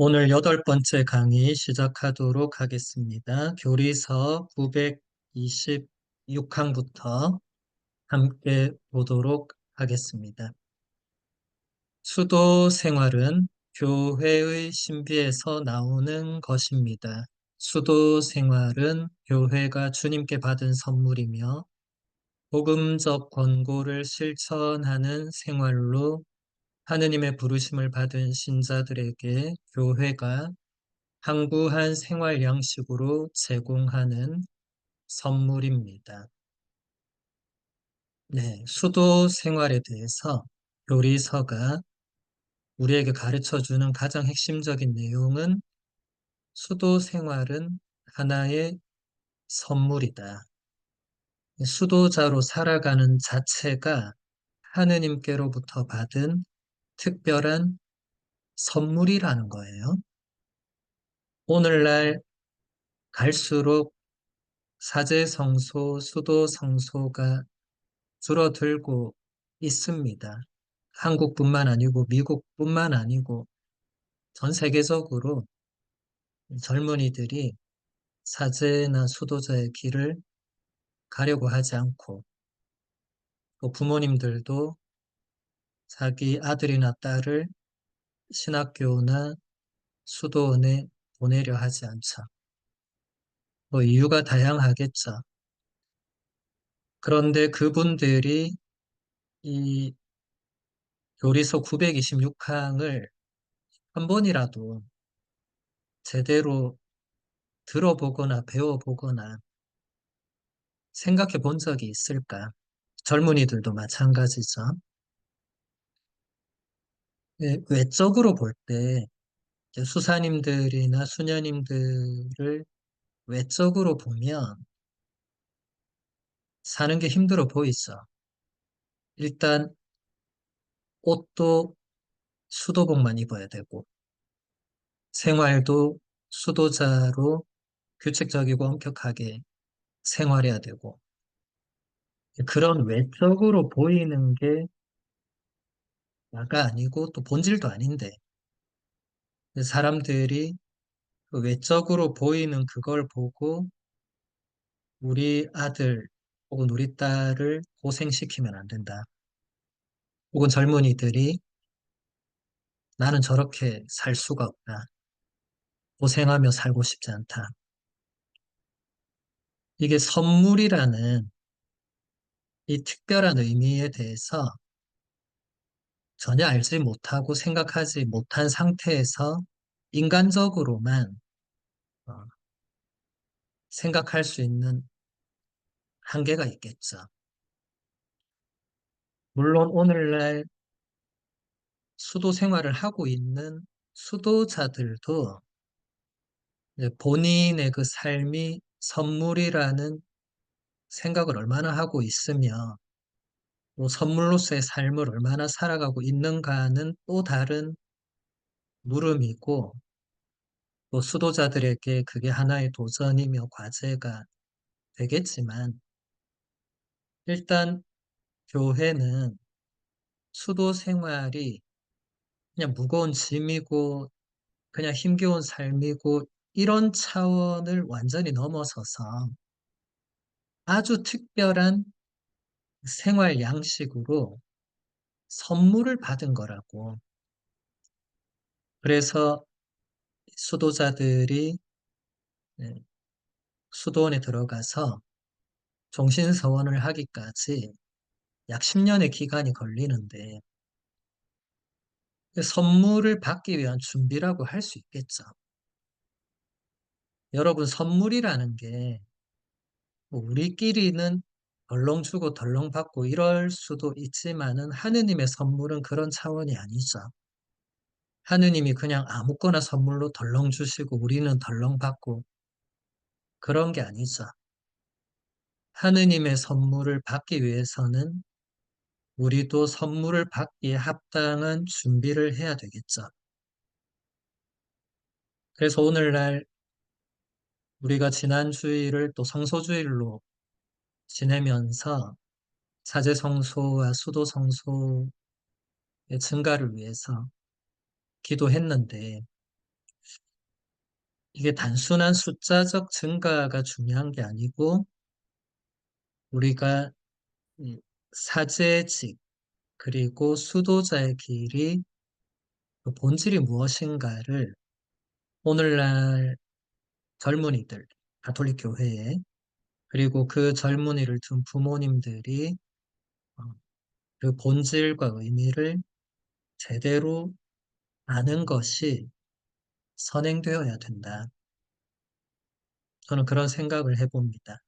오늘 8번째 강의 시작하도록 하겠습니다. 교리서 926항부터 함께 보도록 하겠습니다. 수도 생활은 교회의 신비에서 나오는 것입니다. 수도 생활은 교회가 주님께 받은 선물이며 복음적 권고를 실천하는 생활로 하느님의 부르심을 받은 신자들에게 교회가 항구한 생활 양식으로 제공하는 선물입니다. 네, 수도 생활에 대해서 요리서가 우리에게 가르쳐 주는 가장 핵심적인 내용은 수도 생활은 하나의 선물이다. 수도자로 살아가는 자체가 하느님께로부터 받은 특별한 선물이라는 거예요. 오늘날 갈수록 사제성소, 수도성소가 줄어들고 있습니다. 한국뿐만 아니고 미국뿐만 아니고 전 세계적으로 젊은이들이 사제나 수도자의 길을 가려고 하지 않고 또 부모님들도 자기 아들이나 딸을 신학교나 수도원에 보내려 하지 않죠. 뭐 이유가 다양하겠죠. 그런데 그분들이 이 요리서 926항을 한 번이라도 제대로 들어보거나 배워보거나 생각해 본 적이 있을까? 젊은이들도 마찬가지죠. 예, 외적으로 볼 때 수사님들이나 수녀님들을 외적으로 보면 사는 게 힘들어 보이죠. 일단 옷도 수도복만 입어야 되고 생활도 수도자로 규칙적이고 엄격하게 생활해야 되고 그런 외적으로 보이는 게 나가 아니고 또 본질도 아닌데 사람들이 그 외적으로 보이는 그걸 보고 우리 아들 혹은 우리 딸을 고생시키면 안 된다. 혹은 젊은이들이 나는 저렇게 살 수가 없다. 고생하며 살고 싶지 않다. 이게 선물이라는 이 특별한 의미에 대해서 전혀 알지 못하고 생각하지 못한 상태에서 인간적으로만 어, 생각할 수 있는 한계가 있겠죠. 물론 오늘날 수도 생활을 하고 있는 수도자들도 이제 본인의 그 삶이 선물이라는 생각을 얼마나 하고 있으며 또 선물로서의 삶을 얼마나 살아가고 있는가는 또 다른 물음이고 또 수도자들에게 그게 하나의 도전이며 과제가 되겠지만 일단 교회는 수도 생활이 그냥 무거운 짐이고 그냥 힘겨운 삶이고 이런 차원을 완전히 넘어서서 아주 특별한 생활 양식으로 선물을 받은 거라고. 그래서 수도자들이 네, 수도원에 들어가서 종신서원을 하기까지 약 10년의 기간이 걸리는데 그 선물을 받기 위한 준비라고 할 수 있겠죠. 여러분, 선물이라는 게뭐 우리끼리는 덜렁 주고 덜렁 받고 이럴 수도 있지만은 하느님의 선물은 그런 차원이 아니죠. 하느님이 그냥 아무거나 선물로 덜렁 주시고 우리는 덜렁 받고 그런 게 아니죠. 하느님의 선물을 받기 위해서는 우리도 선물을 받기에 합당한 준비를 해야 되겠죠. 그래서 오늘날 우리가 지난 주일을 또 성소주일로 지내면서 사제성소와 수도성소의 증가를 위해서 기도했는데 이게 단순한 숫자적 증가가 중요한 게 아니고 우리가 이 사제직 그리고 수도자의 길이 그 본질이 무엇인가를 오늘날 젊은이들, 가톨릭 교회에 그리고 그 젊은이를 둔 부모님들이 어, 그 본질과 의미를 제대로 아는 것이 선행되어야 된다. 저는 그런 생각을 해봅니다.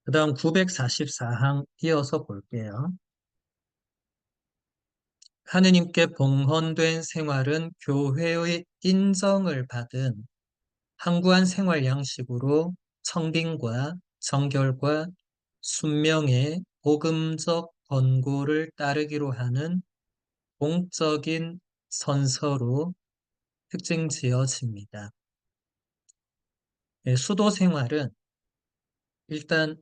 그 다음 944항 이어서 볼게요. 하느님께 봉헌된 생활은 교회의 인정을 받은 항구한 생활 양식으로 청빙과 정결과 순명의 복음적 권고를 따르기로 하는 공적인 선서로 특징 지어집니다. 예, 수도 생활은 일단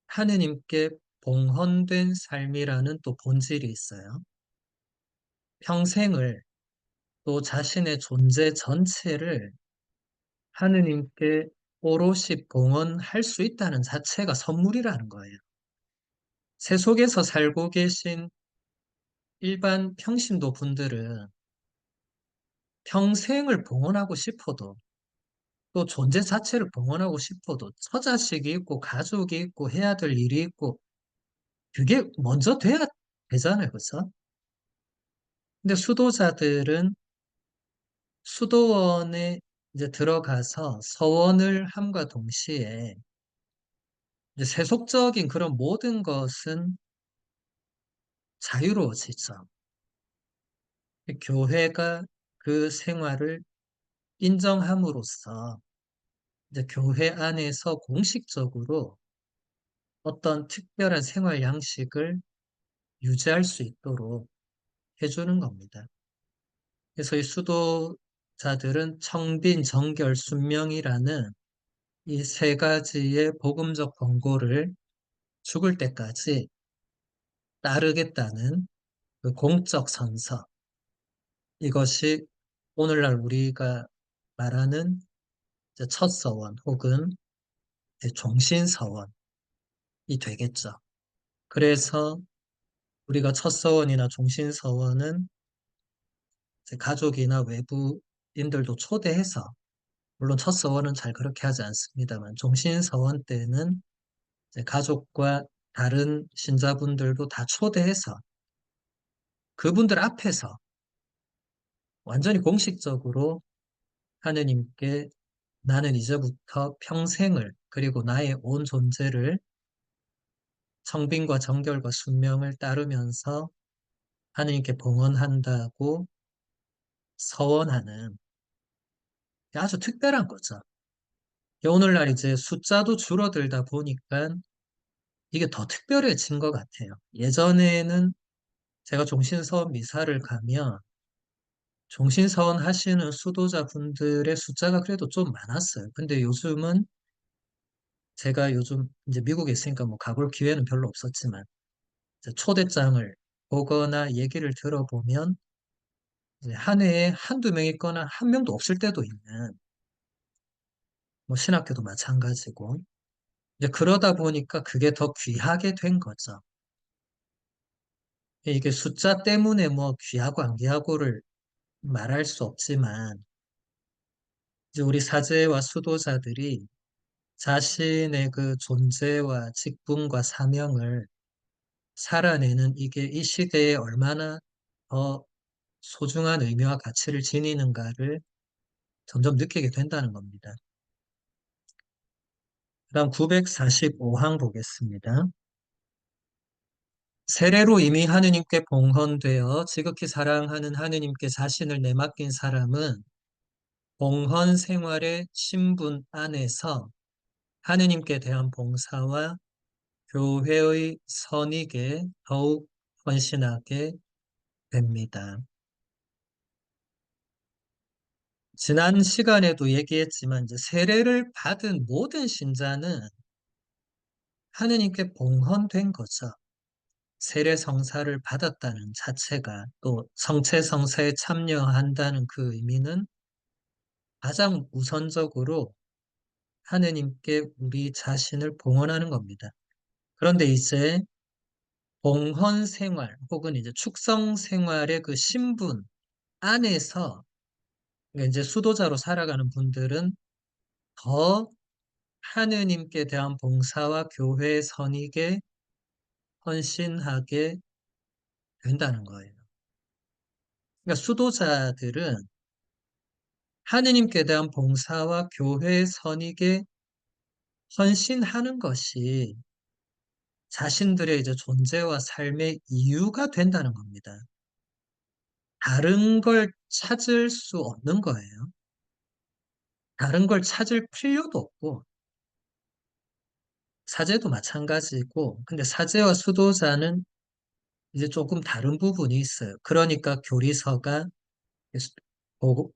하느님께 봉헌된 삶이라는 또 본질이 있어요. 평생을 또 자신의 존재 전체를 하느님께 오롯이 봉헌할 수 있다는 자체가 선물이라는 거예요. 세속에서 살고 계신 일반 평신도 분들은 평생을 봉헌하고 싶어도 또 존재 자체를 봉헌하고 싶어도 처자식이 있고 가족이 있고 해야 될 일이 있고 그게 먼저 돼야 되잖아요. 그렇죠? 근데 수도자들은 수도원에 이제 들어가서 서원을 함과 동시에 이제 세속적인 그런 모든 것은 자유로워지죠. 교회가 그 생활을 인정함으로써 이제 교회 안에서 공식적으로 어떤 특별한 생활 양식을 유지할 수 있도록 해주는 겁니다. 그래서 이 수도자들은 청빈, 정결, 순명이라는 이 세 가지의 복음적 권고를 죽을 때까지 따르겠다는 그 공적 선서, 이것이 오늘날 우리가 말하는 이제 첫 서원 혹은 이제 종신 서원이 되겠죠. 그래서 우리가 첫 서원이나 종신 서원은 이제 가족이나 외부인들도 초대해서, 물론 첫 서원은 잘 그렇게 하지 않습니다만 종신 서원 때는 이제 가족과 다른 신자분들도 다 초대해서 그분들 앞에서 완전히 공식적으로 하느님께 나는 이제부터 평생을 그리고 나의 온 존재를 성빈과 정결과 순명을 따르면서 하느님께 봉헌한다고 서원하는 아주 특별한 거죠. 오늘날 이제 숫자도 줄어들다 보니까 이게 더 특별해진 것 같아요. 예전에는 제가 종신서원 미사를 가면 종신서원 하시는 수도자분들의 숫자가 그래도 좀 많았어요. 근데 요즘은 제가 요즘 이제 미국에 있으니까 뭐 가볼 기회는 별로 없었지만 이제 초대장을 보거나 얘기를 들어보면 이제 한 해에 한두 명 있거나 한 명도 없을 때도 있는 뭐 신학교도 마찬가지고 이제 그러다 보니까 그게 더 귀하게 된 거죠. 이게 숫자 때문에 뭐 귀하고 안 귀하고를 말할 수 없지만 이제 우리 사제와 수도자들이 자신의 그 존재와 직분과 사명을 살아내는 이게 이 시대에 얼마나 더 소중한 의미와 가치를 지니는가를 점점 느끼게 된다는 겁니다. 그다음 945항 보겠습니다. 세례로 이미 하느님께 봉헌되어 지극히 사랑하는 하느님께 자신을 내맡긴 사람은 봉헌 생활의 신분 안에서 하느님께 대한 봉사와 교회의 선익에 더욱 헌신하게 됩니다. 지난 시간에도 얘기했지만 이제 세례를 받은 모든 신자는 하느님께 봉헌된 거죠. 세례 성사를 받았다는 자체가 또 성체 성사에 참여한다는 그 의미는 가장 우선적으로 하느님께 우리 자신을 봉헌하는 겁니다. 그런데 이제 봉헌 생활 혹은 이제 축성 생활의 그 신분 안에서 그러니까 이제 수도자로 살아가는 분들은 더 하느님께 대한 봉사와 교회 선익에 헌신하게 된다는 거예요. 그러니까 수도자들은 하느님께 대한 봉사와 교회 선익에 헌신하는 것이 자신들의 이제 존재와 삶의 이유가 된다는 겁니다. 다른 걸 찾을 수 없는 거예요. 다른 걸 찾을 필요도 없고, 사제도 마찬가지고, 근데 사제와 수도자는 이제 조금 다른 부분이 있어요. 그러니까 교리서가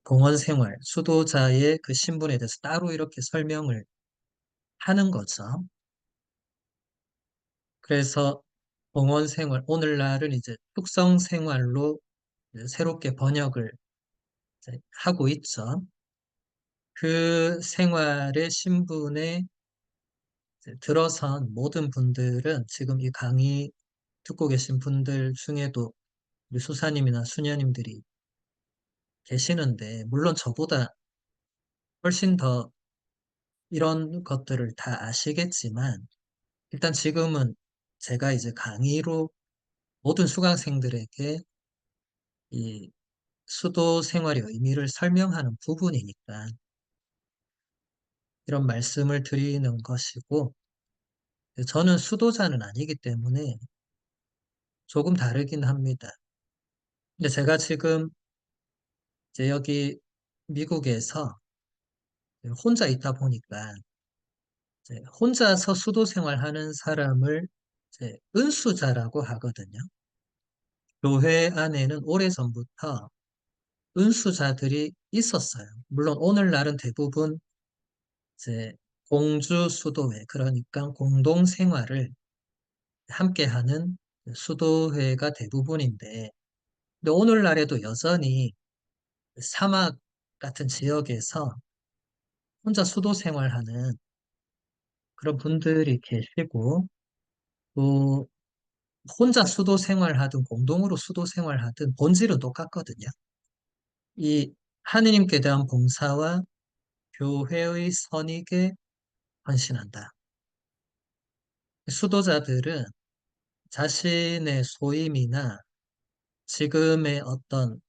공원 생활, 수도자의 그 신분에 대해서 따로 이렇게 설명을 하는 거죠. 그래서 공원 생활, 오늘날은 이제 숙성 생활로 이제 새롭게 번역을 이제 하고 있죠. 그 생활의 신분에 이제 들어선 모든 분들은 지금 이 강의 듣고 계신 분들 중에도 우리 수사님이나 수녀님들이 계시는데, 물론 저보다 훨씬 더 이런 것들을 다 아시겠지만, 일단 지금은 제가 이제 강의로 모든 수강생들에게 이 수도 생활의 의미를 설명하는 부분이니까 이런 말씀을 드리는 것이고, 저는 수도자는 아니기 때문에 조금 다르긴 합니다. 근데 제가 지금 이제 여기 미국에서 혼자 있다 보니까 이제 혼자서 수도 생활하는 사람을 이제 은수자라고 하거든요. 교회 안에는 오래전부터 은수자들이 있었어요. 물론 오늘날은 대부분 이제 공주 수도회, 그러니까 공동 생활을 함께하는 수도회가 대부분인데, 근데 오늘날에도 여전히 사막 같은 지역에서 혼자 수도 생활하는 그런 분들이 계시고, 또 혼자 수도 생활하든 공동으로 수도 생활하든 본질은 똑같거든요. 이 하느님께 대한 봉사와 교회의 선익에 헌신한다. 수도자들은 자신의 소임이나 지금의 어떤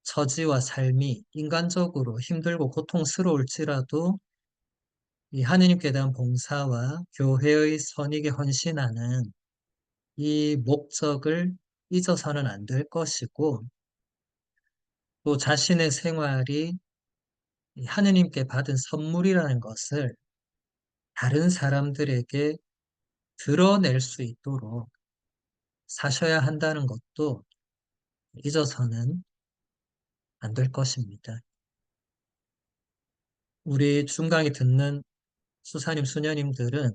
처지와 삶이 인간적으로 힘들고 고통스러울지라도 이 하느님께 대한 봉사와 교회의 선익에 헌신하는 이 목적을 잊어서는 안 될 것이고, 또 자신의 생활이 이 하느님께 받은 선물이라는 것을 다른 사람들에게 드러낼 수 있도록 사셔야 한다는 것도 잊어서는 안 될 것입니다. 우리 중강이 듣는 수사님, 수녀님들은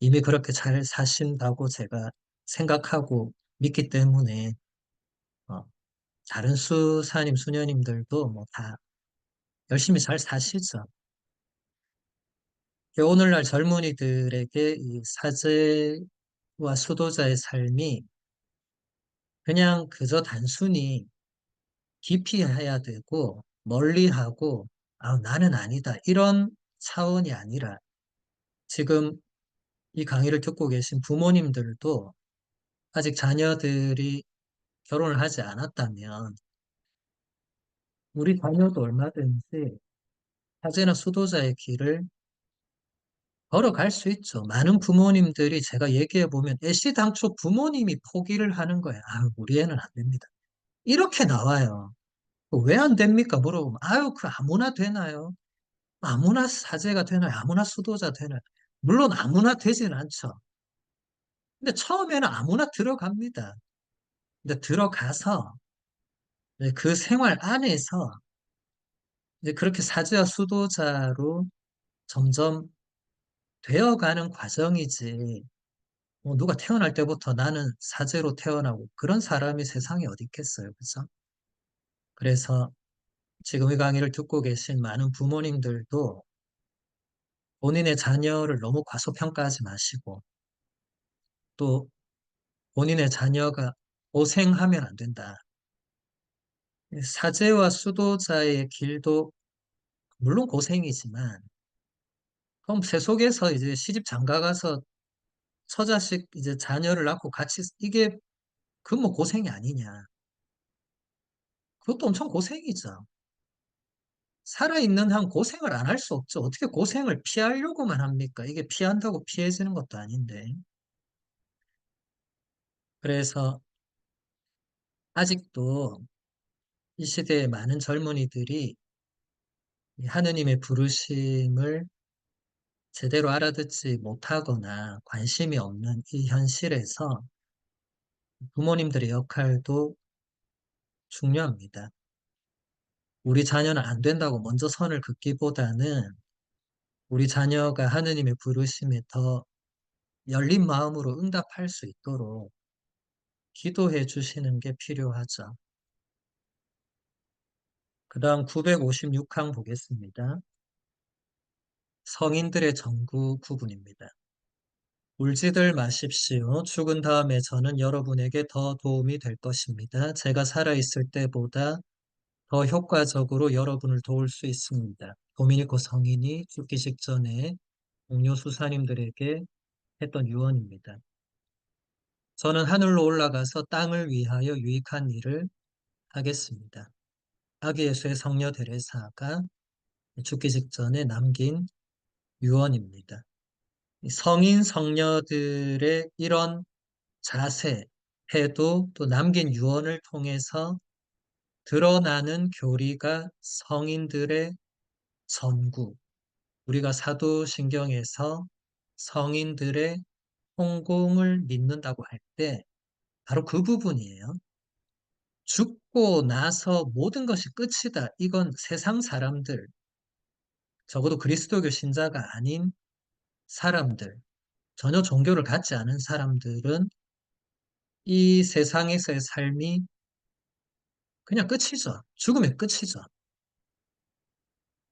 이미 그렇게 잘 사신다고 제가 생각하고 믿기 때문에 어, 다른 수사님, 수녀님들도 뭐 다 열심히 잘 사시죠. 오늘날 젊은이들에게 이 사제와 수도자의 삶이 그냥 그저 단순히 기피해야 되고 멀리하고 아, 나는 아니다 이런 차원이 아니라 지금 이 강의를 듣고 계신 부모님들도 아직 자녀들이 결혼을 하지 않았다면 우리 자녀도 얼마든지 사제나 수도자의 길을 걸어갈 수 있죠. 많은 부모님들이 제가 얘기해 보면 애시당초 부모님이 포기를 하는 거예요. 아, 우리 애는 안 됩니다. 이렇게 나와요. 왜 안 됩니까? 물어보면 아유, 그 아무나 되나요? 아무나 사제가 되나요? 아무나 수도자 되나요? 물론 아무나 되지는 않죠. 근데 처음에는 아무나 들어갑니다. 근데 들어가서 이제 그 생활 안에서 이제 그렇게 사제와 수도자로 점점 되어가는 과정이지. 뭐 누가 태어날 때부터 나는 사제로 태어나고 그런 사람이 세상에 어디 있겠어요. 그죠? 그래서 지금 이 강의를 듣고 계신 많은 부모님들도 본인의 자녀를 너무 과소평가하지 마시고 또 본인의 자녀가 고생하면 안 된다. 사제와 수도자의 길도 물론 고생이지만 그럼 세속에서 이제 시집 장가 가서 처자식 이제 자녀를 낳고 같이 이게 그 뭐 고생이 아니냐. 그것도 엄청 고생이죠. 살아있는 한 고생을 안 할 수 없죠. 어떻게 고생을 피하려고만 합니까? 이게 피한다고 피해지는 것도 아닌데. 그래서 아직도 이 시대의 많은 젊은이들이 이 하느님의 부르심을 제대로 알아듣지 못하거나 관심이 없는 이 현실에서 부모님들의 역할도 중요합니다. 우리 자녀는 안 된다고 먼저 선을 긋기보다는 우리 자녀가 하느님의 부르심에 더 열린 마음으로 응답할 수 있도록 기도해 주시는 게 필요하죠. 그 다음 956항 보겠습니다. 성인들의 정구 구분입니다. 울지들 마십시오. 죽은 다음에 저는 여러분에게 더 도움이 될 것입니다. 제가 살아있을 때보다 더 효과적으로 여러분을 도울 수 있습니다. 도미니코 성인이 죽기 직전에 동료 수사님들에게 했던 유언입니다. 저는 하늘로 올라가서 땅을 위하여 유익한 일을 하겠습니다. 아기 예수의 성녀 데레사가 죽기 직전에 남긴 유언입니다. 성인 성녀들의 이런 자세, 태도, 또 남긴 유언을 통해서 드러나는 교리가 성인들의 전구, 우리가 사도신경에서 성인들의 성공을 믿는다고 할 때 바로 그 부분이에요. 죽고 나서 모든 것이 끝이다. 이건 세상 사람들, 적어도 그리스도교 신자가 아닌 사람들, 전혀 종교를 갖지 않은 사람들은 이 세상에서의 삶이 그냥 끝이죠. 죽음의 끝이죠.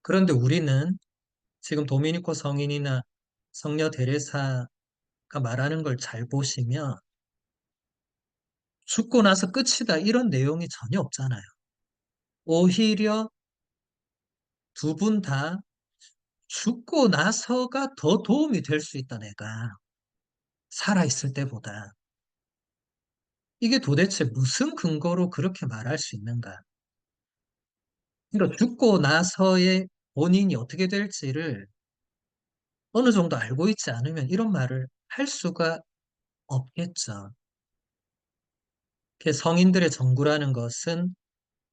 그런데 우리는 지금 도미니코 성인이나 성녀 데레사가 말하는 걸 잘 보시면 죽고 나서 끝이다 이런 내용이 전혀 없잖아요. 오히려 두 분 다 죽고 나서가 더 도움이 될 수 있다, 내가. 살아있을 때보다. 이게 도대체 무슨 근거로 그렇게 말할 수 있는가? 그러니까 죽고 나서의 본인이 어떻게 될지를 어느 정도 알고 있지 않으면 이런 말을 할 수가 없겠죠. 성인들의 정구라는 것은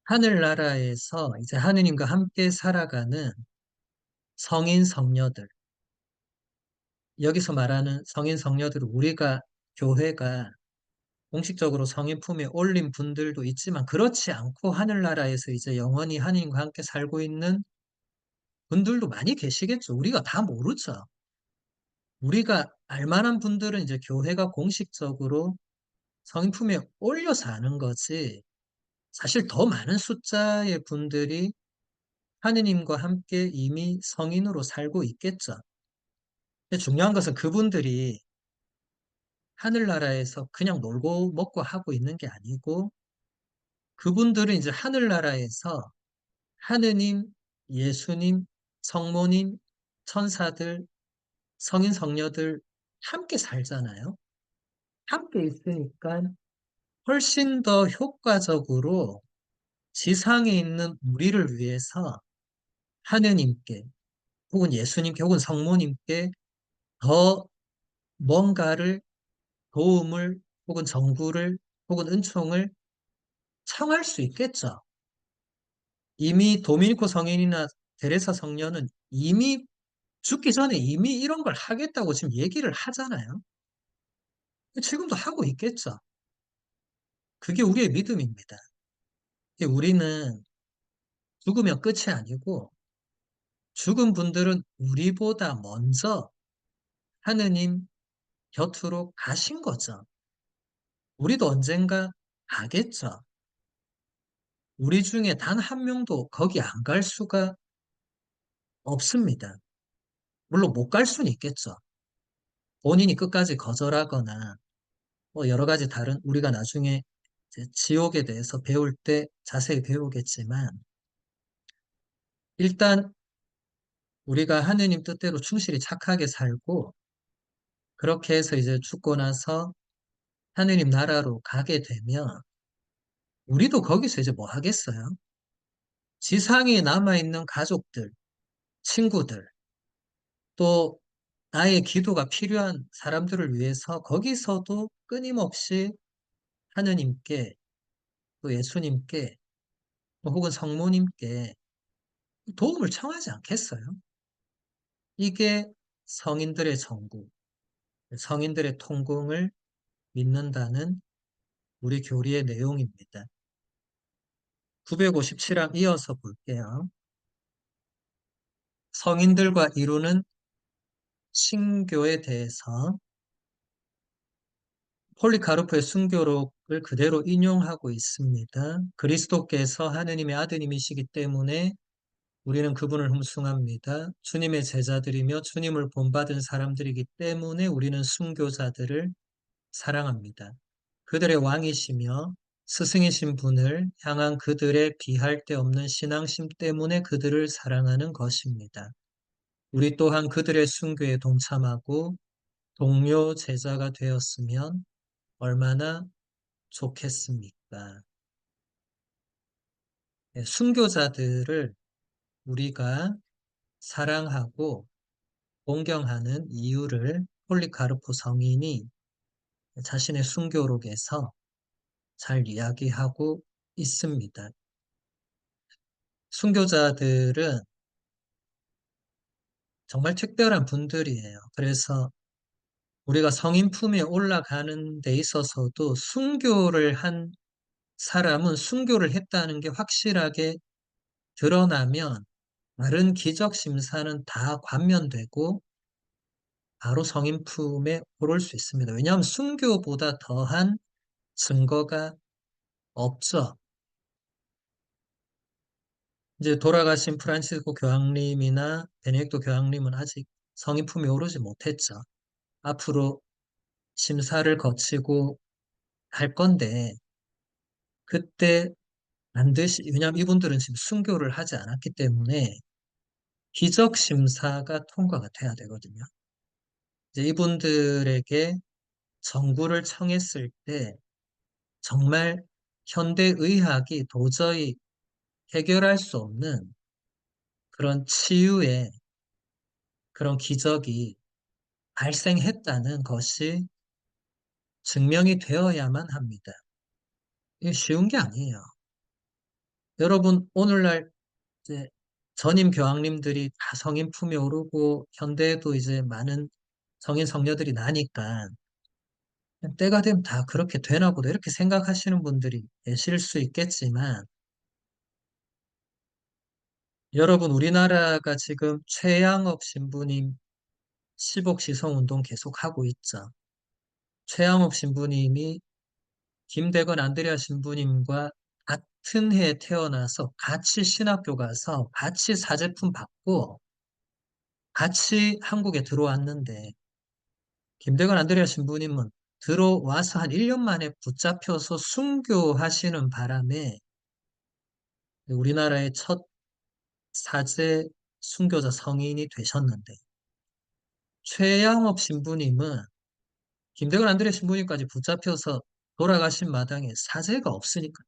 하늘나라에서 이제 하느님과 함께 살아가는 성인 성녀들, 여기서 말하는 성인 성녀들은 우리가 교회가 공식적으로 성인 품에 올린 분들도 있지만 그렇지 않고 하늘나라에서 이제 영원히 하느님과 함께 살고 있는 분들도 많이 계시겠죠. 우리가 다 모르죠. 우리가 알만한 분들은 이제 교회가 공식적으로 성인 품에 올려서 아는 거지. 사실 더 많은 숫자의 분들이 하느님과 함께 이미 성인으로 살고 있겠죠. 근데 중요한 것은 그분들이 하늘나라에서 그냥 놀고 먹고 하고 있는 게 아니고 그분들은 이제 하늘나라에서 하느님, 예수님, 성모님, 천사들, 성인, 성녀들 함께 살잖아요. 함께 있으니까 훨씬 더 효과적으로 지상에 있는 우리를 위해서 하느님께 혹은 예수님께 혹은 성모님께 더 뭔가를 도움을 혹은 정부를 혹은 은총을 청할 수 있겠죠. 이미 도미니코 성인이나 데레사 성녀는 이미 죽기 전에 이미 이런 걸 하겠다고 지금 얘기를 하잖아요. 지금도 하고 있겠죠. 그게 우리의 믿음입니다. 우리는 죽으면 끝이 아니고 죽은 분들은 우리보다 먼저 하느님 곁으로 가신 거죠. 우리도 언젠가 가겠죠. 우리 중에 단 한 명도 거기 안 갈 수가 없습니다. 물론 못 갈 수는 있겠죠. 본인이 끝까지 거절하거나 뭐 여러 가지 다른 우리가 나중에 이제 지옥에 대해서 배울 때 자세히 배우겠지만 일단 우리가 하느님 뜻대로 충실히 착하게 살고 그렇게 해서 이제 죽고 나서 하느님 나라로 가게 되면 우리도 거기서 이제 뭐 하겠어요? 지상에 남아있는 가족들, 친구들, 또 나의 기도가 필요한 사람들을 위해서 거기서도 끊임없이 하느님께 또 예수님께 또 혹은 성모님께 도움을 청하지 않겠어요? 이게 성인들의 전구, 성인들의 통공을 믿는다는 우리 교리의 내용입니다. 957항 이어서 볼게요. 성인들과 이루는 신교에 대해서 폴리카르프의 순교록을 그대로 인용하고 있습니다. 그리스도께서 하느님의 아드님이시기 때문에 우리는 그분을 흠숭합니다. 주님의 제자들이며 주님을 본받은 사람들이기 때문에 우리는 순교자들을 사랑합니다. 그들의 왕이시며 스승이신 분을 향한 그들의 비할 데 없는 신앙심 때문에 그들을 사랑하는 것입니다. 우리 또한 그들의 순교에 동참하고 동료 제자가 되었으면 얼마나 좋겠습니까? 네, 순교자들을 우리가 사랑하고 존경하는 이유를 폴리카르포 성인이 자신의 순교록에서 잘 이야기하고 있습니다. 순교자들은 정말 특별한 분들이에요. 그래서 우리가 성인 품에 올라가는 데 있어서도 순교를 한 사람은 순교를 했다는 게 확실하게 드러나면 다른 기적 심사는 다 관면되고 바로 성인 품에 오를 수 있습니다. 왜냐하면 순교보다 더한 증거가 없죠. 이제 돌아가신 프란시스코 교황님이나 베네딕토 교황님은 아직 성인 품에 오르지 못했죠. 앞으로 심사를 거치고 할 건데 그때 반드시 왜냐하면 이분들은 지금 순교를 하지 않았기 때문에 기적 심사가 통과가 돼야 되거든요. 이제 이분들에게 정구를 청했을 때 정말 현대의학이 도저히 해결할 수 없는 그런 치유의 그런 기적이 발생했다는 것이 증명이 되어야만 합니다. 이게 쉬운 게 아니에요. 여러분, 오늘날 이제 전임 교황님들이 다 성인 품에 오르고 현대에도 이제 많은 성인 성녀들이 나니까 때가 되면 다 그렇게 되나 보다 이렇게 생각하시는 분들이 계실 수 있겠지만 여러분 우리나라가 지금 최양업 신부님 10억 시성운동 계속하고 있죠. 최양업 신부님이 김대건 안드레아 신부님과 같은 해에 태어나서 같이 신학교 가서 같이 사제품 받고 같이 한국에 들어왔는데 김대건 안드레아 신부님은 들어와서 한 1년 만에 붙잡혀서 순교하시는 바람에 우리나라의 첫 사제 순교자 성인이 되셨는데 최양업 신부님은 김대건 안드레아 신부님까지 붙잡혀서 돌아가신 마당에 사제가 없으니까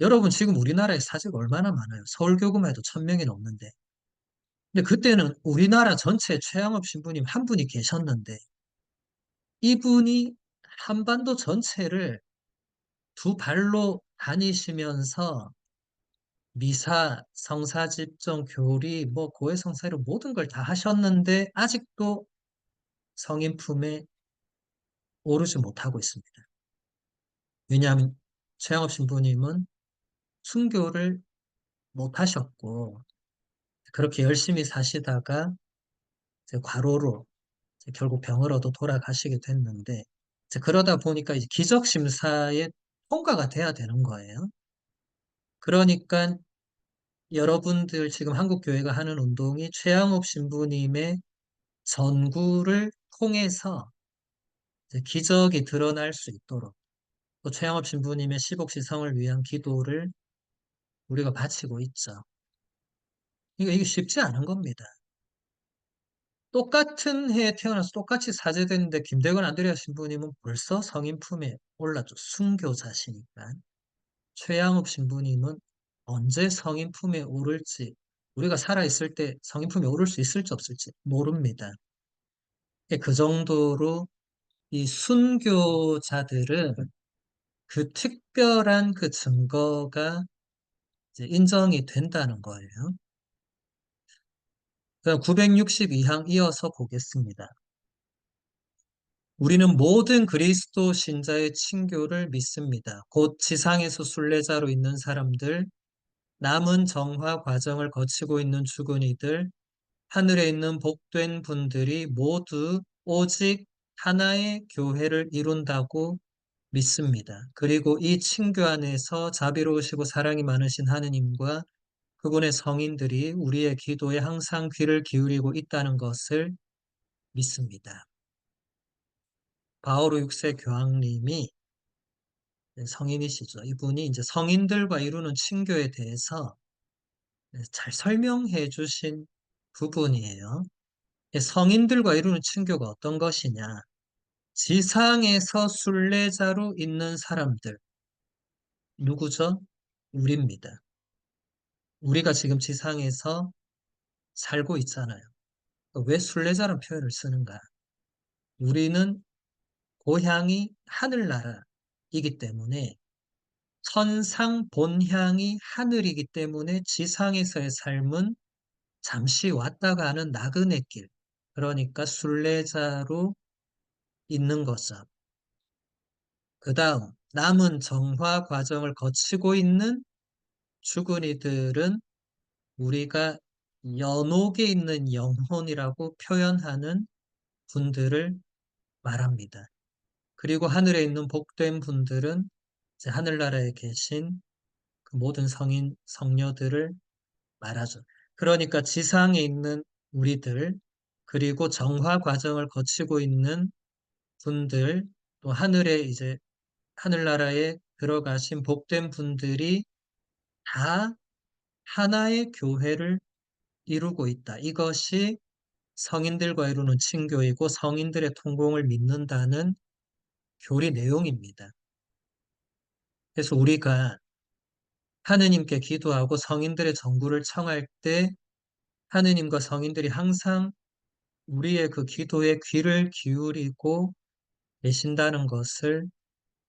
여러분 지금 우리나라에 사제가 얼마나 많아요? 서울교구만 해도 1000명이 넘는데 근데 그때는 우리나라 전체 최양업 신부님 한 분이 계셨는데 이분이 한반도 전체를 두 발로 다니시면서 미사, 성사집정, 교리, 뭐 고해성사로 모든 걸 다 하셨는데 아직도 성인 품에 오르지 못하고 있습니다. 왜냐하면 최양업 신부님은 순교를 못하셨고 그렇게 열심히 사시다가 이제 과로로 이제 결국 병으로도 돌아가시게 됐는데 이제 그러다 보니까 이제 기적 심사에 통과가 돼야 되는 거예요. 그러니까 여러분들 지금 한국교회가 하는 운동이 최양옥 신부님의 전구를 통해서 이제 기적이 드러날 수 있도록 또 최양옥 신부님의 십옥시성을 위한 기도를 우리가 바치고 있죠. 이게 쉽지 않은 겁니다. 똑같은 해에 태어나서 똑같이 사제됐는데 김대건 안드레아 신부님은 벌써 성인 품에 올랐죠. 순교자시니까. 최양욱 신부님은 언제 성인 품에 오를지, 우리가 살아있을 때 성인 품에 오를 수 있을지 없을지 모릅니다. 그 정도로 이 순교자들은 그 특별한 그 증거가 이제 인정이 된다는 거예요. 그럼 962항 이어서 보겠습니다. 우리는 모든 그리스도 신자의 친교를 믿습니다. 곧 지상에서 순례자로 있는 사람들, 남은 정화 과정을 거치고 있는 주근이들, 하늘에 있는 복된 분들이 모두 오직 하나의 교회를 이룬다고 믿습니다. 그리고 이 친교 안에서 자비로우시고 사랑이 많으신 하느님과 그분의 성인들이 우리의 기도에 항상 귀를 기울이고 있다는 것을 믿습니다. 바오로 6세 교황님이 성인이시죠. 이분이 이제 성인들과 이루는 친교에 대해서 잘 설명해 주신 부분이에요. 성인들과 이루는 친교가 어떤 것이냐? 지상에서 순례자로 있는 사람들, 누구죠? 우리입니다. 우리가 지금 지상에서 살고 있잖아요. 왜 순례자라는 표현을 쓰는가? 우리는 고향이 하늘나라이기 때문에 천상 본향이 하늘이기 때문에 지상에서의 삶은 잠시 왔다 가는 나그네 길, 그러니까 순례자로 있는 거죠. 그 다음, 남은 정화 과정을 거치고 있는 주근이들은 우리가 연옥에 있는 영혼이라고 표현하는 분들을 말합니다. 그리고 하늘에 있는 복된 분들은 이제 하늘나라에 계신 그 모든 성인, 성녀들을 말하죠. 그러니까 지상에 있는 우리들, 그리고 정화 과정을 거치고 있는 분들, 또 하늘에 이제 하늘나라에 들어가신 복된 분들이 다 하나의 교회를 이루고 있다. 이것이 성인들과 이루는 친교이고 성인들의 통공을 믿는다는 교리 내용입니다. 그래서 우리가 하느님께 기도하고 성인들의 전구를 청할 때 하느님과 성인들이 항상 우리의 그 기도에 귀를 기울이고 계신다는 것을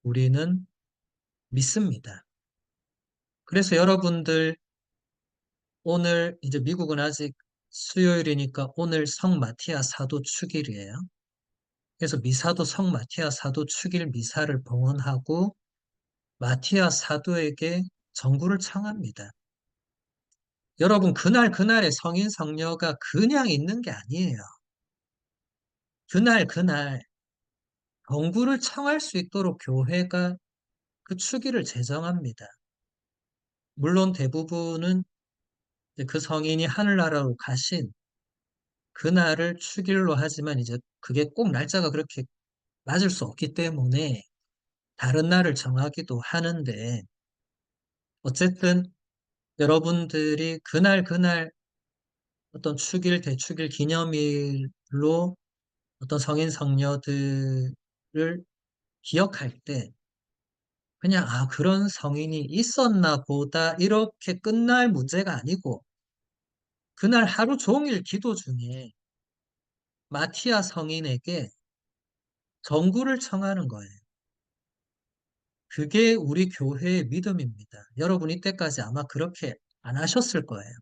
우리는 믿습니다. 그래서 여러분들 오늘 이제 미국은 아직 수요일이니까 오늘 성 마티아 사도 축일이에요. 그래서 미사도 성 마티아 사도 축일 미사를 봉헌하고 마티아 사도에게 전구를 청합니다. 여러분 그날 그날의 성인 성녀가 그냥 있는 게 아니에요. 그날 전구를 청할 수 있도록 교회가 그 축일을 제정합니다. 물론 대부분은 이제 그 성인이 하늘나라로 가신 그날을 축일로 하지만 이제 그게 꼭 날짜가 그렇게 맞을 수 없기 때문에 다른 날을 정하기도 하는데 어쨌든 여러분들이 그날 어떤 축일, 대축일 기념일로 어떤 성인 성녀들을 기억할 때 그냥 그런 성인이 있었나 보다 이렇게 끝날 문제가 아니고 그날 하루 종일 기도 중에 마티아 성인에게 전구를 청하는 거예요. 그게 우리 교회의 믿음입니다. 여러분 이때까지 아마 그렇게 안 하셨을 거예요.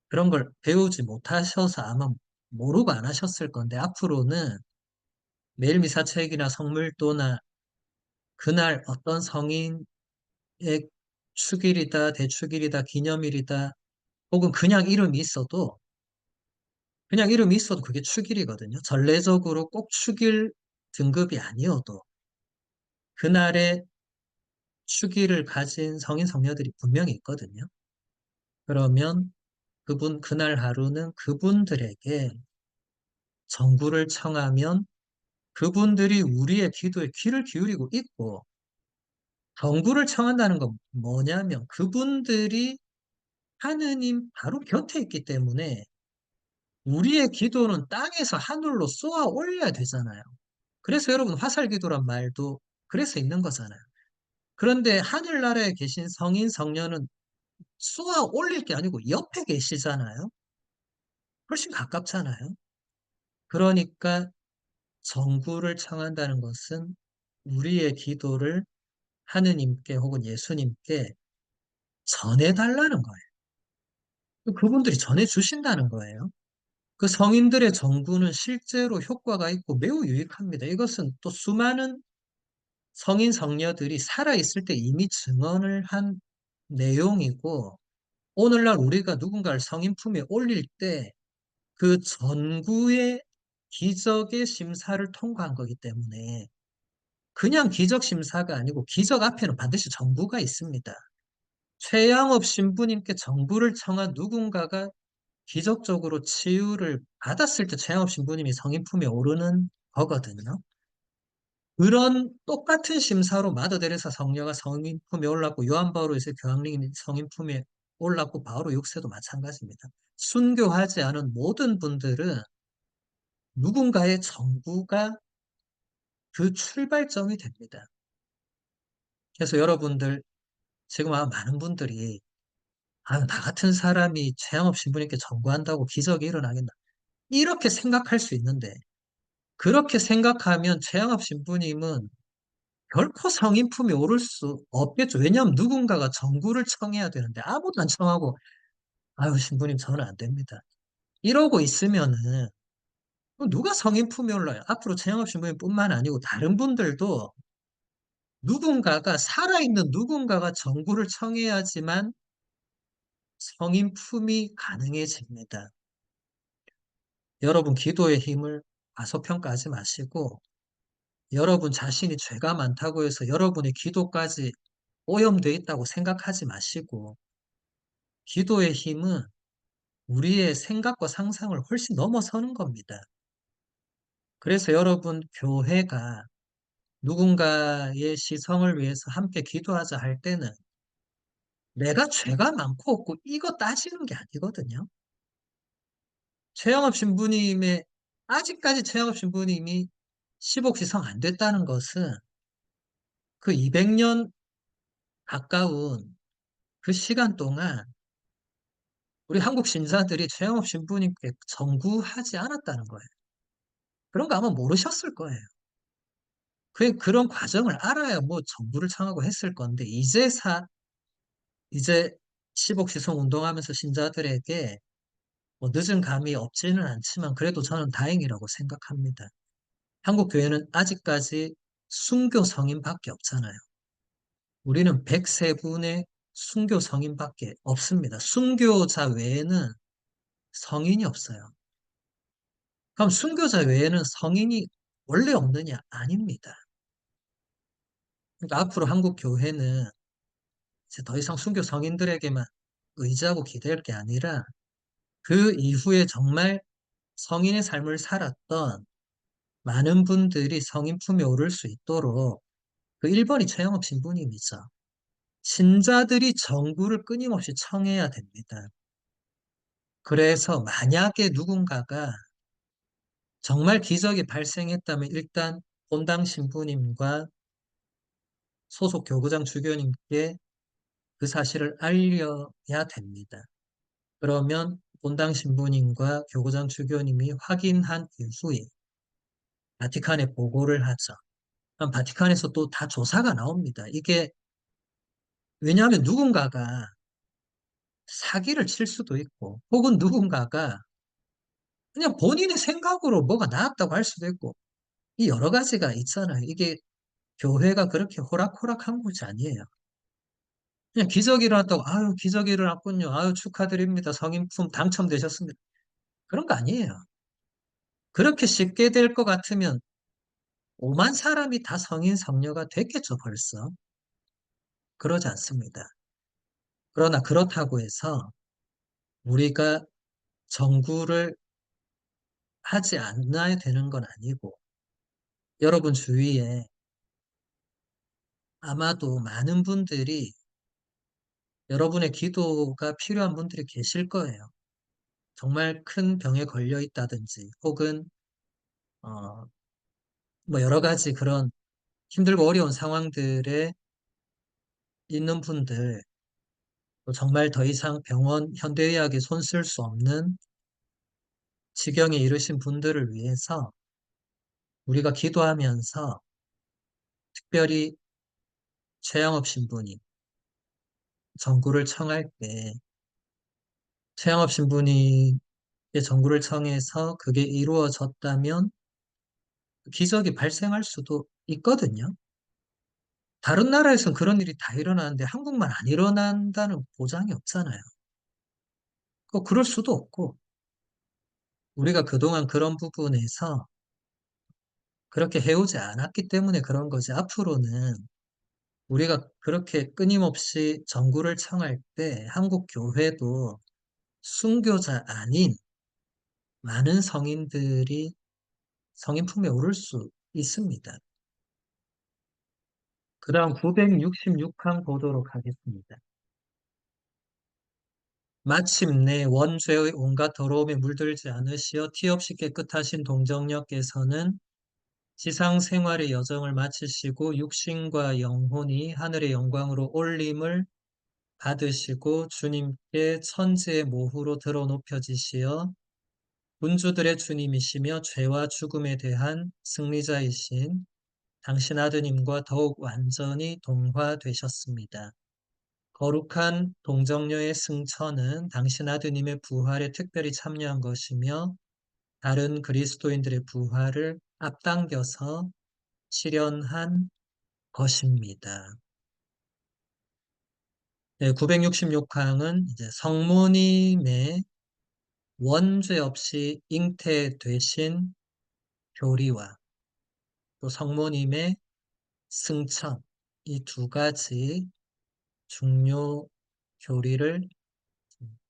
그런 걸 배우지 못하셔서 아마 모르고 안 하셨을 건데 앞으로는 매일 미사책이나 성물도나 그날 어떤 성인의 축일이다, 대축일이다, 기념일이다, 혹은 그냥 이름이 있어도 그게 축일이거든요. 전례적으로 꼭 축일 등급이 아니어도 그날의 주기를 가진 성인 성녀들이 분명히 있거든요. 그러면 그날 하루는 그분들에게 정구를 청하면 그분들이 우리의 기도에 귀를 기울이고 있고, 정구를 청한다는 건 뭐냐면 그분들이 하느님 바로 곁에 있기 때문에 우리의 기도는 땅에서 하늘로 쏘아 올려야 되잖아요. 그래서 여러분 화살 기도란 말도 그래서 있는 거잖아요. 그런데 하늘나라에 계신 성인 성녀는 쏘아 올릴 게 아니고 옆에 계시잖아요. 훨씬 가깝잖아요. 그러니까 정구를 청한다는 것은 우리의 기도를 하느님께 혹은 예수님께 전해달라는 거예요. 그분들이 전해주신다는 거예요. 그 성인들의 정구는 실제로 효과가 있고 매우 유익합니다. 이것은 또 수많은 성인 성녀들이 살아있을 때 이미 증언을 한 내용이고, 오늘날 우리가 누군가를 성인 품에 올릴 때 그 전구의 기적의 심사를 통과한 거기 때문에 그냥 기적 심사가 아니고 기적 앞에는 반드시 정부가 있습니다. 최양업 신부님께 정부를 청한 누군가가 기적적으로 치유를 받았을 때 최양업 신부님이 성인 품에 오르는 거거든요. 그런 똑같은 심사로 마더 데레사 성녀가 성인 품에 올랐고 요한 바오로 2세 교황님이 성인 품에 올랐고 바오로 6세도 마찬가지입니다. 순교하지 않은 모든 분들은 누군가의 정부가 그 출발점이 됩니다. 그래서 여러분들 지금 아마 많은 분들이 나 같은 사람이 최양업 신부님께 전구한다고 기적이 일어나겠나 이렇게 생각할 수 있는데 그렇게 생각하면 최양업 신부님은 결코 성인품이 오를 수 없겠죠. 왜냐하면 누군가가 전구를 청해야 되는데 아무도 안 청하고 아유 신부님 저는 안 됩니다. 이러고 있으면은 누가 성인품이 올라요? 앞으로 최양업 신부님뿐만 아니고 다른 분들도 누군가가 살아있는 누군가가 전구를 청해야지만 성인품이 가능해집니다. 여러분 기도의 힘을 과소평가하지 마시고 여러분 자신이 죄가 많다고 해서 여러분의 기도까지 오염되어 있다고 생각하지 마시고 기도의 힘은 우리의 생각과 상상을 훨씬 넘어서는 겁니다. 그래서 여러분 교회가 누군가의 시성을 위해서 함께 기도하자 할 때는 내가 죄가 많고 없고 이거 따지는 게 아니거든요. 최영업 신부님의 아직까지 최영업 신부님이 10억 시성 안 됐다는 것은 그 200년 가까운 그 시간 동안 우리 한국 신자들이 최영업 신부님께 정구하지 않았다는 거예요. 그런 거 아마 모르셨을 거예요. 그런 과정을 알아야 뭐 정부를 청하고 했을 건데, 이제 10억 시성 운동하면서 신자들에게 뭐 늦은 감이 없지는 않지만 그래도 저는 다행이라고 생각합니다. 한국 교회는 아직까지 순교 성인밖에 없잖아요. 우리는 103분의 순교 성인밖에 없습니다. 순교자 외에는 성인이 없어요. 그럼 순교자 외에는 성인이 원래 없느냐? 아닙니다. 그러니까 앞으로 한국 교회는 이제 더 이상 순교 성인들에게만 의지하고 기댈 게 아니라 그 이후에 정말 성인의 삶을 살았던 많은 분들이 성인 품에 오를 수 있도록 그 1번이 최영업 신부님이죠. 신자들이 정구를 끊임없이 청해야 됩니다. 그래서 만약에 누군가가 정말 기적이 발생했다면 일단 본당 신부님과 소속 교구장 주교님께 그 사실을 알려야 됩니다. 그러면 본당 신부님과 교구장 주교님이 확인한 이후에 바티칸에 보고를 하죠. 그럼 바티칸에서 또 다 조사가 나옵니다. 이게 왜냐하면 누군가가 사기를 칠 수도 있고 혹은 누군가가 그냥 본인의 생각으로 뭐가 나왔다고 할 수도 있고 이 여러 가지가 있잖아요. 이게 교회가 그렇게 호락호락한 곳이 아니에요. 그냥 기적이 일어났다고 아유 기적이 일어났군요. 아유 축하드립니다. 성인품 당첨되셨습니다. 그런 거 아니에요. 그렇게 쉽게 될 것 같으면 5만 사람이 다 성인 성녀가 됐겠죠 벌써. 그러지 않습니다. 그러나 그렇다고 해서 우리가 정구를 하지 않아야 되는 건 아니고, 여러분 주위에 아마도 많은 분들이 여러분의 기도가 필요한 분들이 계실 거예요. 정말 큰 병에 걸려 있다든지, 혹은, 어, 뭐 여러 가지 그런 힘들고 어려운 상황들에 있는 분들, 또 정말 더 이상 병원, 현대의학에 손 쓸 수 없는 지경에 이르신 분들을 위해서 우리가 기도하면서 특별히 최영업 신부님 정구를 청할 때 최영업 신부님의 정구를 청해서 그게 이루어졌다면 기적이 발생할 수도 있거든요. 다른 나라에서는 그런 일이 다 일어나는데 한국만 안 일어난다는 보장이 없잖아요. 그럴 수도 없고, 우리가 그동안 그런 부분에서 그렇게 해오지 않았기 때문에 그런 거지. 앞으로는 우리가 그렇게 끊임없이 정구를 청할 때 한국 교회도 순교자 아닌 많은 성인들이 성인 품에 오를 수 있습니다. 그 다음 966항 보도록 하겠습니다. 마침내 원죄의 온갖 더러움에 물들지 않으시어 티 없이 깨끗하신 동정녀께서는 지상 생활의 여정을 마치시고 육신과 영혼이 하늘의 영광으로 올림을 받으시고 주님께 천지의 모후로 들어 높여지시어 군주들의 주님이시며 죄와 죽음에 대한 승리자이신 당신 아드님과 더욱 완전히 동화되셨습니다. 거룩한 동정녀의 승천은 당신 아드님의 부활에 특별히 참여한 것이며 다른 그리스도인들의 부활을 앞당겨서 실현한 것입니다. 네, 966항은 이제 성모님의 원죄 없이 잉태되신 교리와 또 성모님의 승천, 이 두 가지 중요 교리를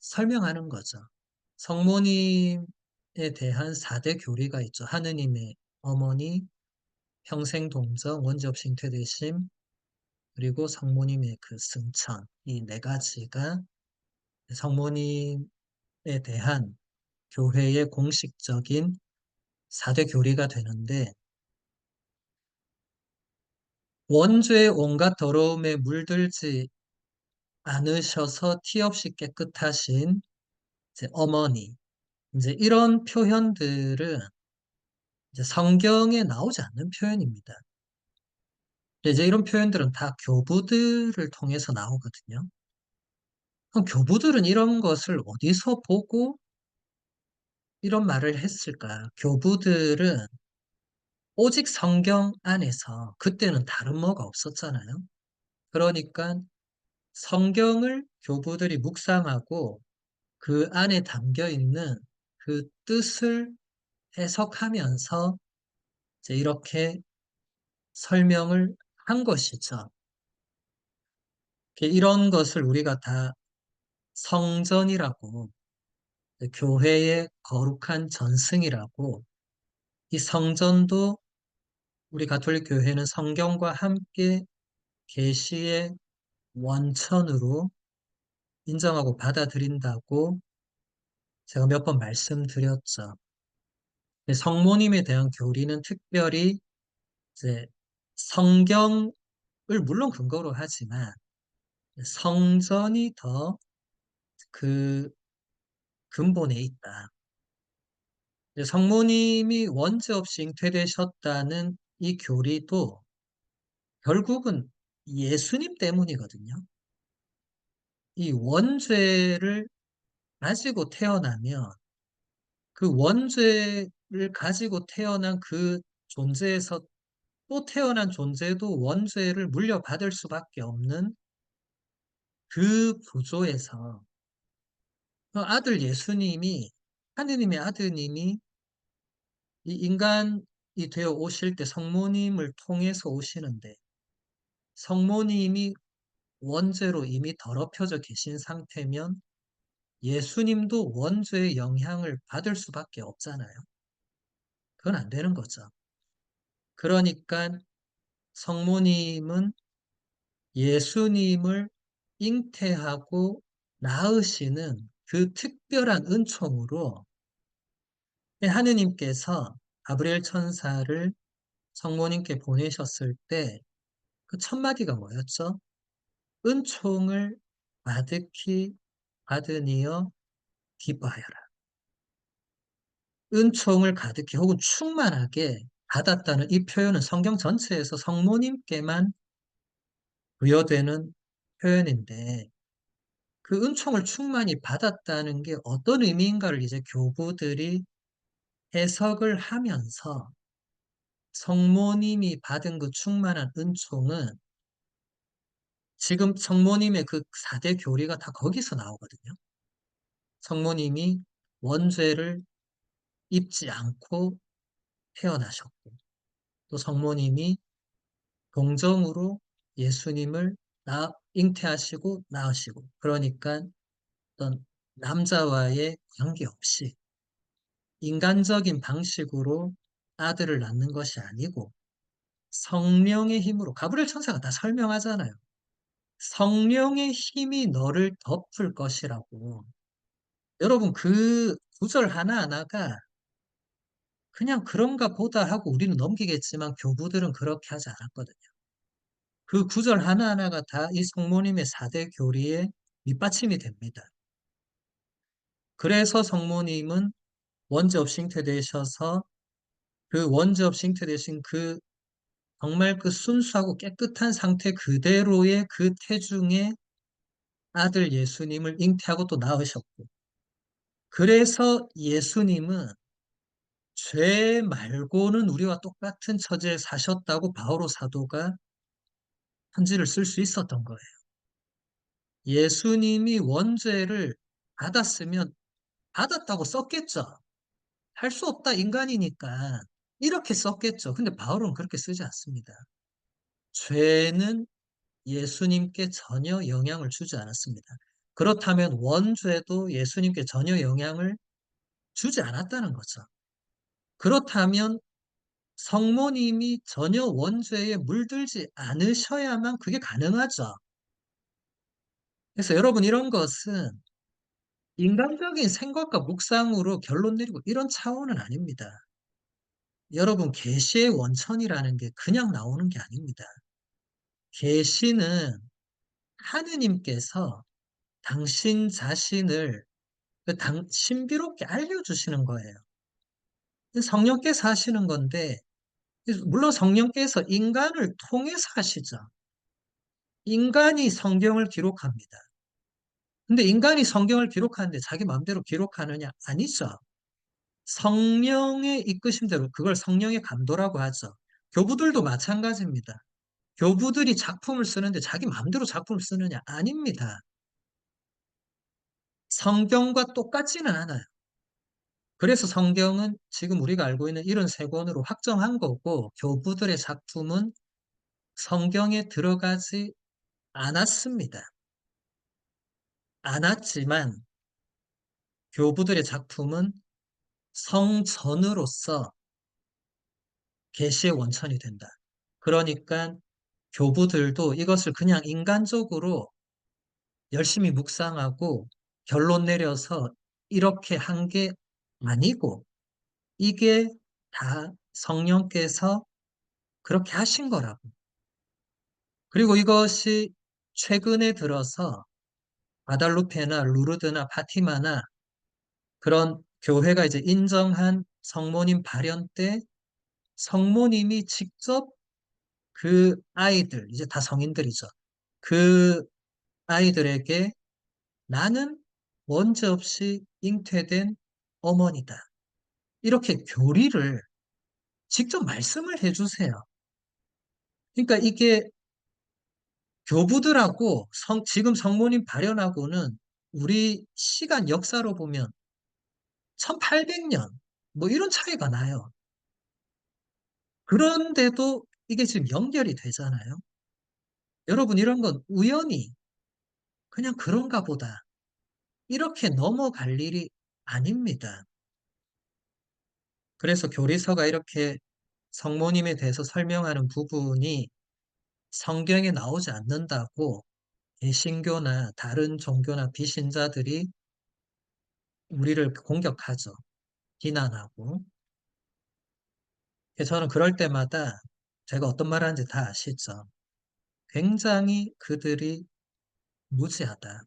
설명하는 거죠. 성모님에 대한 4대 교리가 있죠. 하느님의 어머니, 평생 동정, 원죄 없이 잉태되심, 그리고 성모님의 그 승천, 이 네 가지가 성모님에 대한 교회의 공식적인 4대 교리가 되는데, 원죄의 온갖 더러움에 물들지 않으셔서 티 없이 깨끗하신 이제 어머니, 이제 이런 표현들은 이제 성경에 나오지 않는 표현입니다. 이제 이런 표현들은 다 교부들을 통해서 나오거든요. 그럼 교부들은 이런 것을 어디서 보고 이런 말을 했을까? 교부들은 오직 성경 안에서, 그때는 다른 뭐가 없었잖아요. 그러니까 성경을 교부들이 묵상하고 그 안에 담겨 있는 그 뜻을 해석하면서 이제 이렇게 설명을 한 것이죠. 이런 것을 우리가 다 성전이라고, 교회의 거룩한 전승이라고, 이 성전도 우리 가톨릭 교회는 성경과 함께 계시의 원천으로 인정하고 받아들인다고 제가 몇 번 말씀드렸죠. 성모님에 대한 교리는 특별히 이제 성경을 물론 근거로 하지만 성전이 더 그 근본에 있다. 성모님이 원죄 없이 잉태되셨다는 이 교리도 결국은 예수님 때문이거든요. 이 원죄를 가지고 태어나면 그 원죄를 가지고 태어난 그 존재에서 또 태어난 존재도 원죄를 물려받을 수밖에 없는 그 구조에서 그 아들 예수님이, 하느님의 아드님이 이 인간이 되어 오실 때 성모님을 통해서 오시는데, 성모님이 원죄로 이미 더럽혀져 계신 상태면 예수님도 원죄의 영향을 받을 수밖에 없잖아요. 그건 안 되는 거죠. 그러니까 성모님은 예수님을 잉태하고 낳으시는 그 특별한 은총으로 하느님께서 가브리엘 천사를 성모님께 보내셨을 때 그 첫 마디가 뭐였죠? 은총을 가득히 받으니여 기뻐하여라. 은총을 가득히 혹은 충만하게 받았다는 이 표현은 성경 전체에서 성모님께만 부여되는 표현인데 그 은총을 충만히 받았다는 게 어떤 의미인가를 이제 교부들이 해석을 하면서 성모님이 받은 그 충만한 은총은 지금 성모님의 그 4대 교리가 다 거기서 나오거든요. 성모님이 원죄를 입지 않고 태어나셨고 또 성모님이 동정으로 예수님을 잉태하시고 낳으시고 그러니까 어떤 남자와의 관계없이 인간적인 방식으로 아들을 낳는 것이 아니고 성령의 힘으로 가브리엘 천사가 다 설명하잖아요. 성령의 힘이 너를 덮을 것이라고. 여러분 그 구절 하나하나가 그냥 그런가 보다 하고 우리는 넘기겠지만 교부들은 그렇게 하지 않았거든요. 그 구절 하나하나가 다 이 성모님의 4대 교리에 밑받침이 됩니다. 그래서 성모님은 원죄 없이 잉태되셔서 그 원죄 없이 잉태되신 그 정말 그 순수하고 깨끗한 상태 그대로의 그 태중의 아들 예수님을 잉태하고 또 낳으셨고 그래서 예수님은 죄 말고는 우리와 똑같은 처지에 사셨다고 바오로 사도가 편지를 쓸 수 있었던 거예요. 예수님이 원죄를 받았으면 받았다고 썼겠죠. 할 수 없다 인간이니까 이렇게 썼겠죠. 근데 바울은 그렇게 쓰지 않습니다. 죄는 예수님께 전혀 영향을 주지 않았습니다. 그렇다면 원죄도 예수님께 전혀 영향을 주지 않았다는 거죠. 그렇다면 성모님이 전혀 원죄에 물들지 않으셔야만 그게 가능하죠. 그래서 여러분 이런 것은 인간적인 생각과 묵상으로 결론 내리고 이런 차원은 아닙니다. 여러분 계시의 원천이라는 게 그냥 나오는 게 아닙니다. 계시는 하느님께서 당신 자신을 신비롭게 알려주시는 거예요. 성령께서 하시는 건데 물론 성령께서 인간을 통해서 하시죠. 인간이 성경을 기록합니다. 근데 인간이 성경을 기록하는데 자기 마음대로 기록하느냐? 아니죠. 성령의 이끄심대로 그걸 성령의 감도라고 하죠. 교부들도 마찬가지입니다. 교부들이 작품을 쓰는데 자기 마음대로 작품을 쓰느냐? 아닙니다. 성경과 똑같지는 않아요. 그래서 성경은 지금 우리가 알고 있는 73권으로 확정한 거고 교부들의 작품은 성경에 들어가지 않았습니다. 않았지만 교부들의 작품은 성전으로서 계시의 원천이 된다. 그러니까 교부들도 이것을 그냥 인간적으로 열심히 묵상하고 결론 내려서 이렇게 한 게 아니고 이게 다 성령께서 그렇게 하신 거라고. 그리고 이것이 최근에 들어서 과달루페나 루르드나 파티마나 그런 교회가 이제 인정한 성모님 발현 때 성모님이 직접 그 아이들, 이제 다 성인들이죠. 그 아이들에게 나는 원죄 없이 잉태된 어머니다. 이렇게 교리를 직접 말씀을 해주세요. 그러니까 이게 교부들하고 지금 성모님 발현하고는 우리 시간 역사로 보면 1800년 뭐 이런 차이가 나요. 그런데도 이게 지금 연결이 되잖아요. 여러분, 이런 건 우연히 그냥 그런가 보다. 이렇게 넘어갈 일이 아닙니다. 그래서 교리서가 이렇게 성모님에 대해서 설명하는 부분이 성경에 나오지 않는다고 개신교나 다른 종교나 비신자들이 우리를 공격하죠. 비난하고. 그래서 저는 그럴 때마다 제가 어떤 말 하는지 다 아시죠? 굉장히 그들이 무지하다.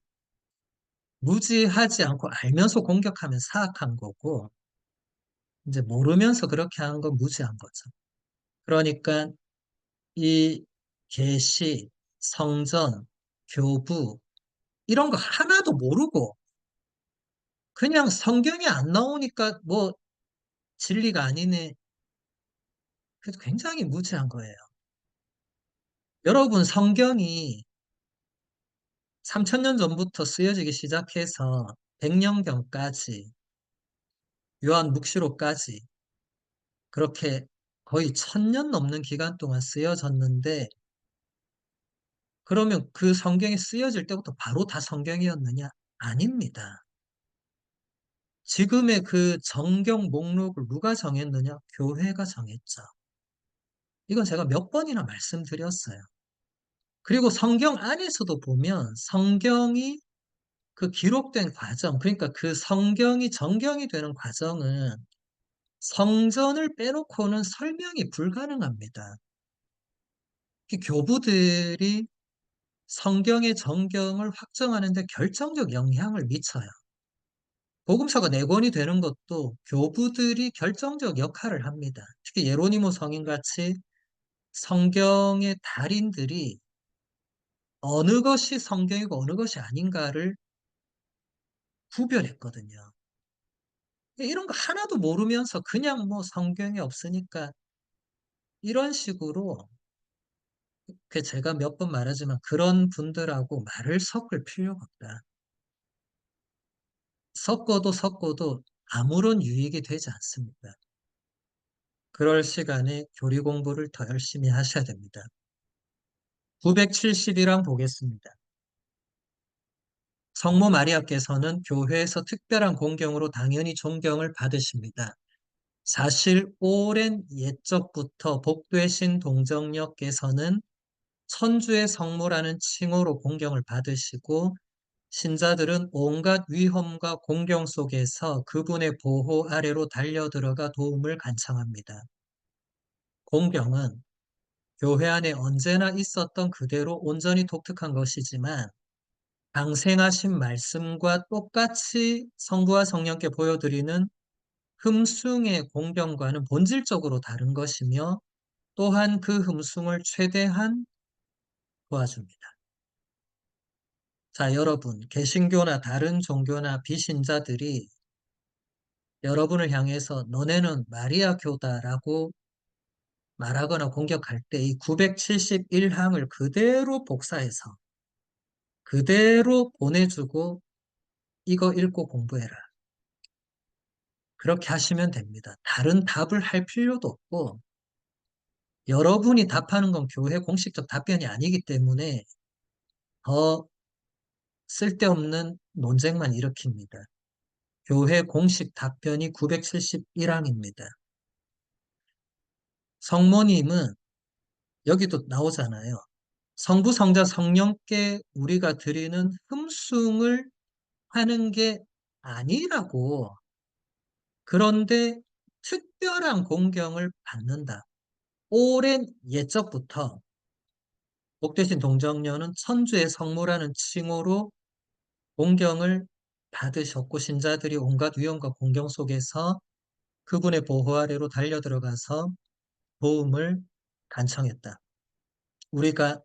무지하지 않고 알면서 공격하면 사악한 거고, 이제 모르면서 그렇게 하는 건 무지한 거죠. 그러니까 이 계시, 성전, 교부, 이런 거 하나도 모르고 그냥 성경에 안 나오니까 뭐 진리가 아니네. 그래도 굉장히 무지한 거예요. 여러분, 성경이 3000년 전부터 쓰여지기 시작해서 백령경까지, 요한묵시록까지 그렇게 거의 1000년 넘는 기간 동안 쓰여졌는데, 그러면 그 성경이 쓰여질 때부터 바로 다 성경이었느냐? 아닙니다. 지금의 그 정경 목록을 누가 정했느냐? 교회가 정했죠. 이건 제가 몇 번이나 말씀드렸어요. 그리고 성경 안에서도 보면 성경이 그 기록된 과정, 그러니까 그 성경이 정경이 되는 과정은 성전을 빼놓고는 설명이 불가능합니다. 이 교부들이 성경의 정경을 확정하는 데 결정적 영향을 미쳐요. 복음서가 4권이 되는 것도 교부들이 결정적 역할을 합니다. 특히 예로니모 성인같이 성경의 달인들이 어느 것이 성경이고 어느 것이 아닌가를 구별했거든요. 이런 거 하나도 모르면서 그냥 뭐 성경이 없으니까 이런 식으로 그 제가 몇 번 말하지만 그런 분들하고 말을 섞을 필요가 없다. 섞어도 아무런 유익이 되지 않습니다. 그럴 시간에 교리 공부를 더 열심히 하셔야 됩니다. 971랑 보겠습니다. 성모 마리아께서는 교회에서 특별한 공경으로 당연히 존경을 받으십니다. 사실 오랜 옛적부터 복되신 동정녀께서는 천주의 성모라는 칭호로 공경을 받으시고 신자들은 온갖 위험과 공경 속에서 그분의 보호 아래로 달려들어가 도움을 간청합니다. 공경은 교회 안에 언제나 있었던 그대로 온전히 독특한 것이지만 방생하신 말씀과 똑같이 성부와 성령께 보여드리는 흠숭의 공경과는 본질적으로 다른 것이며 또한 그 흠숭을 최대한 도와줍니다. 자, 여러분, 개신교나 다른 종교나 비신자들이 여러분을 향해서 너네는 마리아 교다라고 말하거나 공격할 때 이 971항을 그대로 복사해서 그대로 보내주고 이거 읽고 공부해라. 그렇게 하시면 됩니다. 다른 답을 할 필요도 없고 여러분이 답하는 건 교회 공식적 답변이 아니기 때문에 더 쓸데없는 논쟁만 일으킵니다. 교회 공식 답변이 971항입니다. 성모님은 여기도 나오잖아요. 성부, 성자, 성령께 우리가 드리는 흠숭을 하는 게 아니라고. 그런데 특별한 공경을 받는다. 오랜 옛적부터 복되신 동정녀는 천주의 성모라는 칭호로 공경을 받으셨고 신자들이 온갖 위험과 공경 속에서 그분의 보호 아래로 달려들어가서 도움을 간청했다. 우리가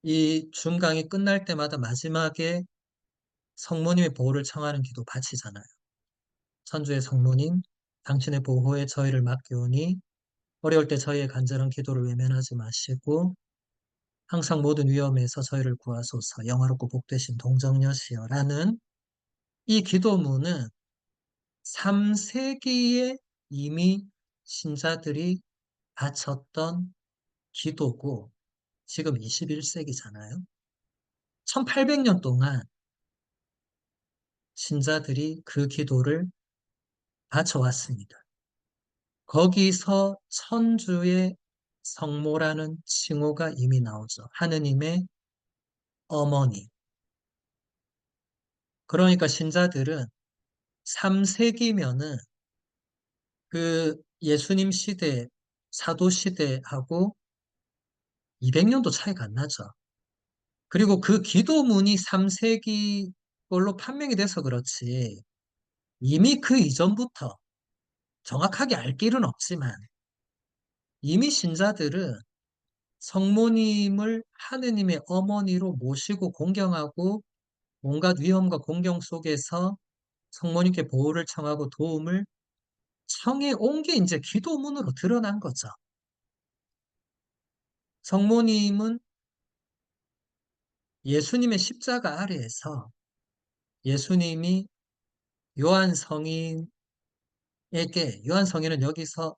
이 중강이 끝날 때마다 마지막에 성모님의 보호를 청하는 기도 바치잖아요. 천주의 성모님, 당신의 보호에 저희를 맡기오니 어려울 때 저희의 간절한 기도를 외면하지 마시고 항상 모든 위험에서 저희를 구하소서 영화롭고 복되신 동정녀시여 라는 이 기도문은 3세기에 이미 신자들이 바쳤던 기도고 지금 21세기잖아요. 1800년 동안 신자들이 그 기도를 바쳐왔습니다. 거기서 천주의 성모라는 칭호가 이미 나오죠. 하느님의 어머니. 그러니까 신자들은 3세기면은 그 예수님 시대, 사도 시대하고 200년도 차이가 안 나죠. 그리고 그 기도문이 3세기 걸로 판명이 돼서 그렇지, 이미 그 이전부터 정확하게 알 길은 없지만, 이미 신자들은 성모님을 하느님의 어머니로 모시고 공경하고 온갖 위험과 공경 속에서 성모님께 보호를 청하고 도움을 청해 온 게 이제 기도문으로 드러난 거죠. 성모님은 예수님의 십자가 아래에서 예수님이 요한 성인에게, 요한 성인은 여기서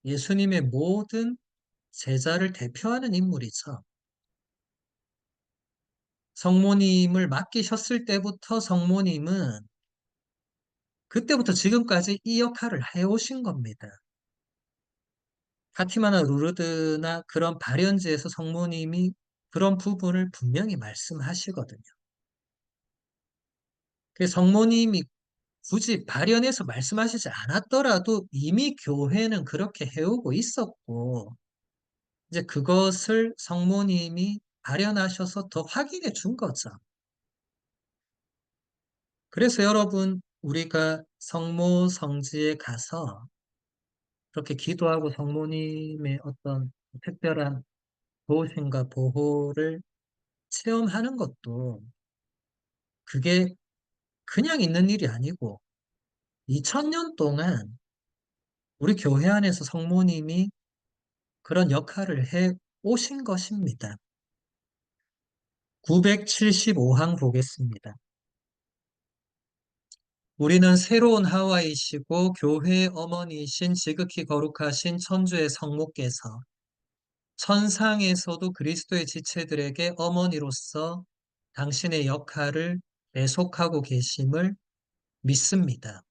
예수님의 모든 제자를 대표하는 인물이죠. 성모님을 맡기셨을 때부터 성모님은 그때부터 지금까지 이 역할을 해오신 겁니다. 파티마나 루르드나 그런 발현지에서 성모님이 그런 부분을 분명히 말씀하시거든요. 그 성모님이 굳이 발현해서 말씀하시지 않았더라도 이미 교회는 그렇게 해오고 있었고, 이제 그것을 성모님이 발현하셔서 더 확인해 준 거죠. 그래서 여러분, 우리가 성모 성지에 가서 그렇게 기도하고 성모님의 어떤 특별한 도우심과 보호를 체험하는 것도 그게 그냥 있는 일이 아니고 2000년 동안 우리 교회 안에서 성모님이 그런 역할을 해 오신 것입니다. 975항 보겠습니다. 우리는 새로운 하와이시고 교회의 어머니이신 지극히 거룩하신 천주의 성모께서 천상에서도 그리스도의 지체들에게 어머니로서 당신의 역할을 계속하고 계심을 믿습니다.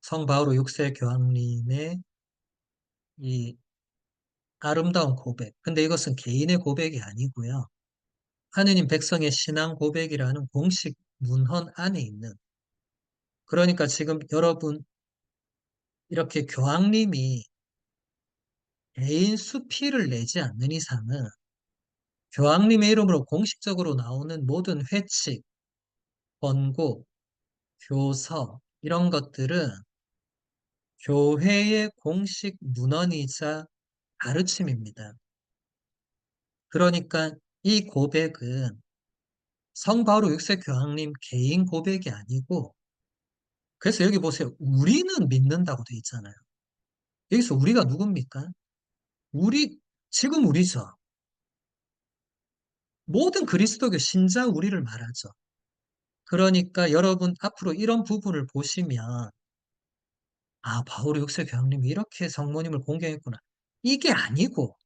성 바오로 6세 교황님의 이 아름다운 고백. 근데 이것은 개인의 고백이 아니고요. 하느님 백성의 신앙 고백이라는 공식 문헌 안에 있는. 그러니까 지금 여러분 이렇게 교황님이 개인 수필을 내지 않는 이상은 교황님의 이름으로 공식적으로 나오는 모든 회칙, 권고, 교서 이런 것들은 교회의 공식 문헌이자 가르침입니다. 그러니까 이 고백은 성 바오로 6세 교황님 개인 고백이 아니고 그래서 여기 보세요. 우리는 믿는다고 돼 있잖아요. 여기서 우리가 누굽니까? 우리 지금 우리죠. 모든 그리스도교 신자 우리를 말하죠. 그러니까 여러분 앞으로 이런 부분을 보시면 아, 바오로 6세 교황님이 이렇게 성모님을 공경했구나. 이게 아니고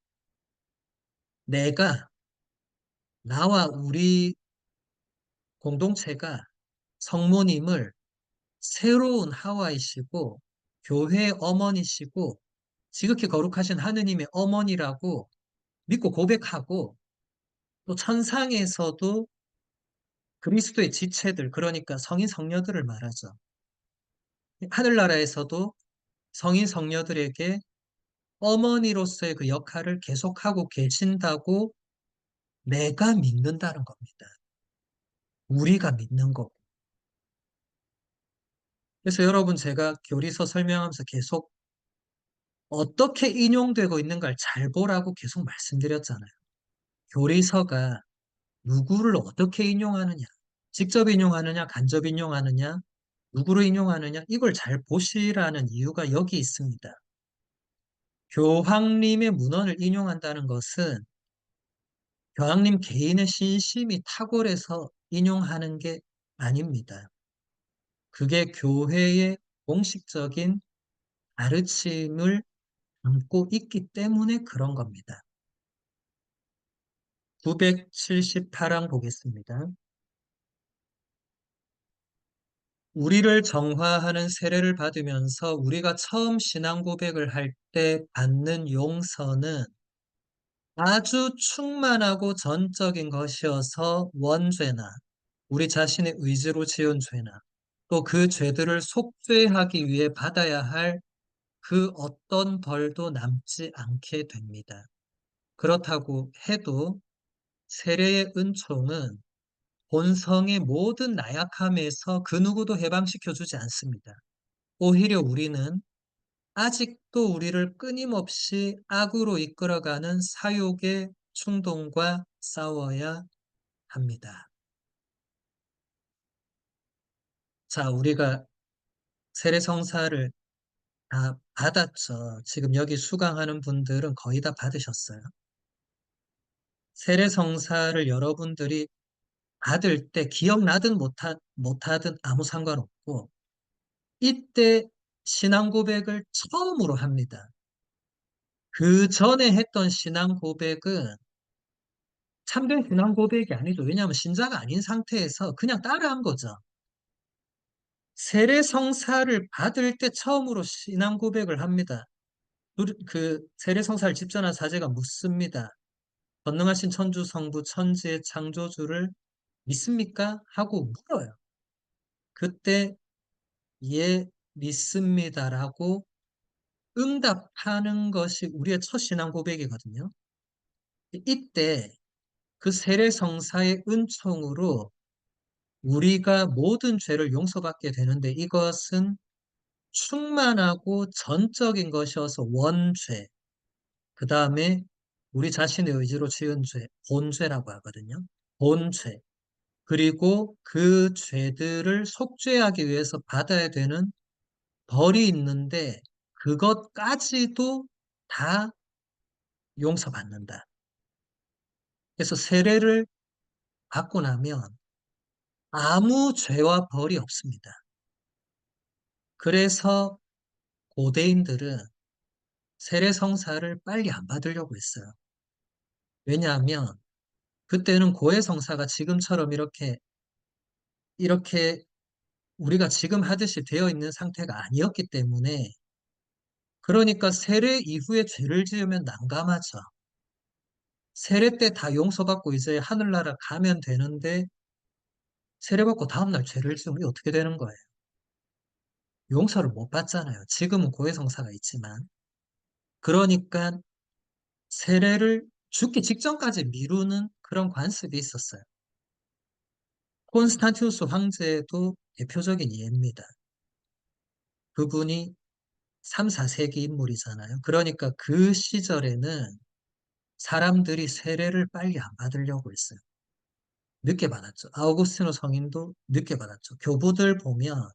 내가 나와 우리 공동체가 성모님을 새로운 하와이시고 교회의 어머니시고 지극히 거룩하신 하느님의 어머니라고 믿고 고백하고 또 천상에서도 그리스도의 지체들 그러니까 성인 성녀들을 말하죠. 하늘나라에서도 성인 성녀들에게 어머니로서의 그 역할을 계속하고 계신다고 내가 믿는다는 겁니다. 우리가 믿는 거고. 그래서 여러분 제가 교리서 설명하면서 계속 어떻게 인용되고 있는가를 잘 보라고 계속 말씀드렸잖아요. 교리서가 누구를 어떻게 인용하느냐, 직접 인용하느냐, 간접 인용하느냐, 누구를 인용하느냐, 이걸 잘 보시라는 이유가 여기 있습니다. 교황님의 문헌을 인용한다는 것은 교황님 개인의 신심이 탁월해서 인용하는 게 아닙니다. 그게 교회의 공식적인 가르침을 담고 있기 때문에 그런 겁니다. 978항 보겠습니다. 우리를 정화하는 세례를 받으면서 우리가 처음 신앙 고백을 할 때 받는 용서는 아주 충만하고 전적인 것이어서 원죄나 우리 자신의 의지로 지은 죄나 또 그 죄들을 속죄하기 위해 받아야 할 그 어떤 벌도 남지 않게 됩니다. 그렇다고 해도 세례의 은총은 본성의 모든 나약함에서 그 누구도 해방시켜 주지 않습니다. 오히려 우리는 아직도 우리를 끊임없이 악으로 이끌어가는 사욕의 충동과 싸워야 합니다. 자, 우리가 세례성사를 다 받았죠. 지금 여기 수강하는 분들은 거의 다 받으셨어요. 세례성사를 여러분들이 받을 때 기억나든 못하든 아무 상관없고 이때 신앙 고백을 처음으로 합니다. 그 전에 했던 신앙 고백은 참된 신앙 고백이 아니죠. 왜냐하면 신자가 아닌 상태에서 그냥 따라한 거죠. 세례 성사를 받을 때 처음으로 신앙 고백을 합니다. 그 세례 성사를 집전한 사제가 묻습니다. 전능하신 천주 성부 천지의 창조주를 믿습니까? 하고 물어요. 그때 예, 믿습니다라고 응답하는 것이 우리의 첫 신앙 고백이거든요. 이때 그 세례 성사의 은총으로 우리가 모든 죄를 용서받게 되는데 이것은 충만하고 전적인 것이어서 원죄, 그 다음에 우리 자신의 의지로 지은 죄, 본죄라고 하거든요. 본죄. 그리고 그 죄들을 속죄하기 위해서 받아야 되는 벌이 있는데 그것까지도 다 용서받는다. 그래서 세례를 받고 나면 아무 죄와 벌이 없습니다. 그래서 고대인들은 세례성사를 빨리 안 받으려고 했어요. 왜냐하면 그때는 고해성사가 지금처럼 이렇게 우리가 지금 하듯이 되어 있는 상태가 아니었기 때문에 그러니까 세례 이후에 죄를 지으면 난감하죠. 세례 때 다 용서받고 이제 하늘나라 가면 되는데 세례받고 다음날 죄를 지으면 어떻게 되는 거예요? 용서를 못 받잖아요. 지금은 고해성사가 있지만. 그러니까 세례를 죽기 직전까지 미루는 그런 관습이 있었어요. 콘스탄티누스 황제도 대표적인 예입니다. 그분이 3, 4세기 인물이잖아요. 그러니까 그 시절에는 사람들이 세례를 빨리 안 받으려고 했어요. 늦게 받았죠. 아우구스티노 성인도 늦게 받았죠. 교부들 보면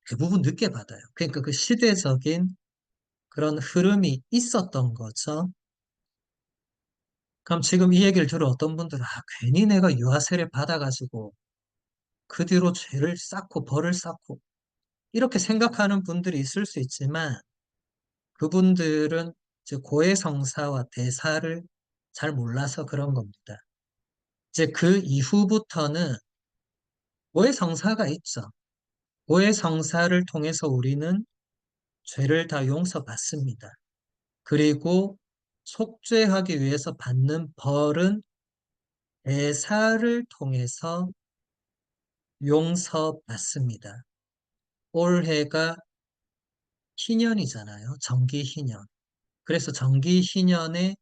대부분 늦게 받아요. 그러니까 그 시대적인 그런 흐름이 있었던 거죠. 그럼 지금 이 얘기를 들어 어떤 분들은 괜히 내가 유아세례 받아가지고 그 뒤로 죄를 쌓고 벌을 쌓고 이렇게 생각하는 분들이 있을 수 있지만 그분들은 이제 고해성사와 대사를 잘 몰라서 그런 겁니다. 이제 그 이후부터는 고해성사가 있죠. 고해성사를 통해서 우리는 죄를 다 용서받습니다. 그리고 속죄하기 위해서 받는 벌은 대사를 통해서 용서받습니다. 올해가 희년이잖아요. 정기희년. 그래서 정기희년에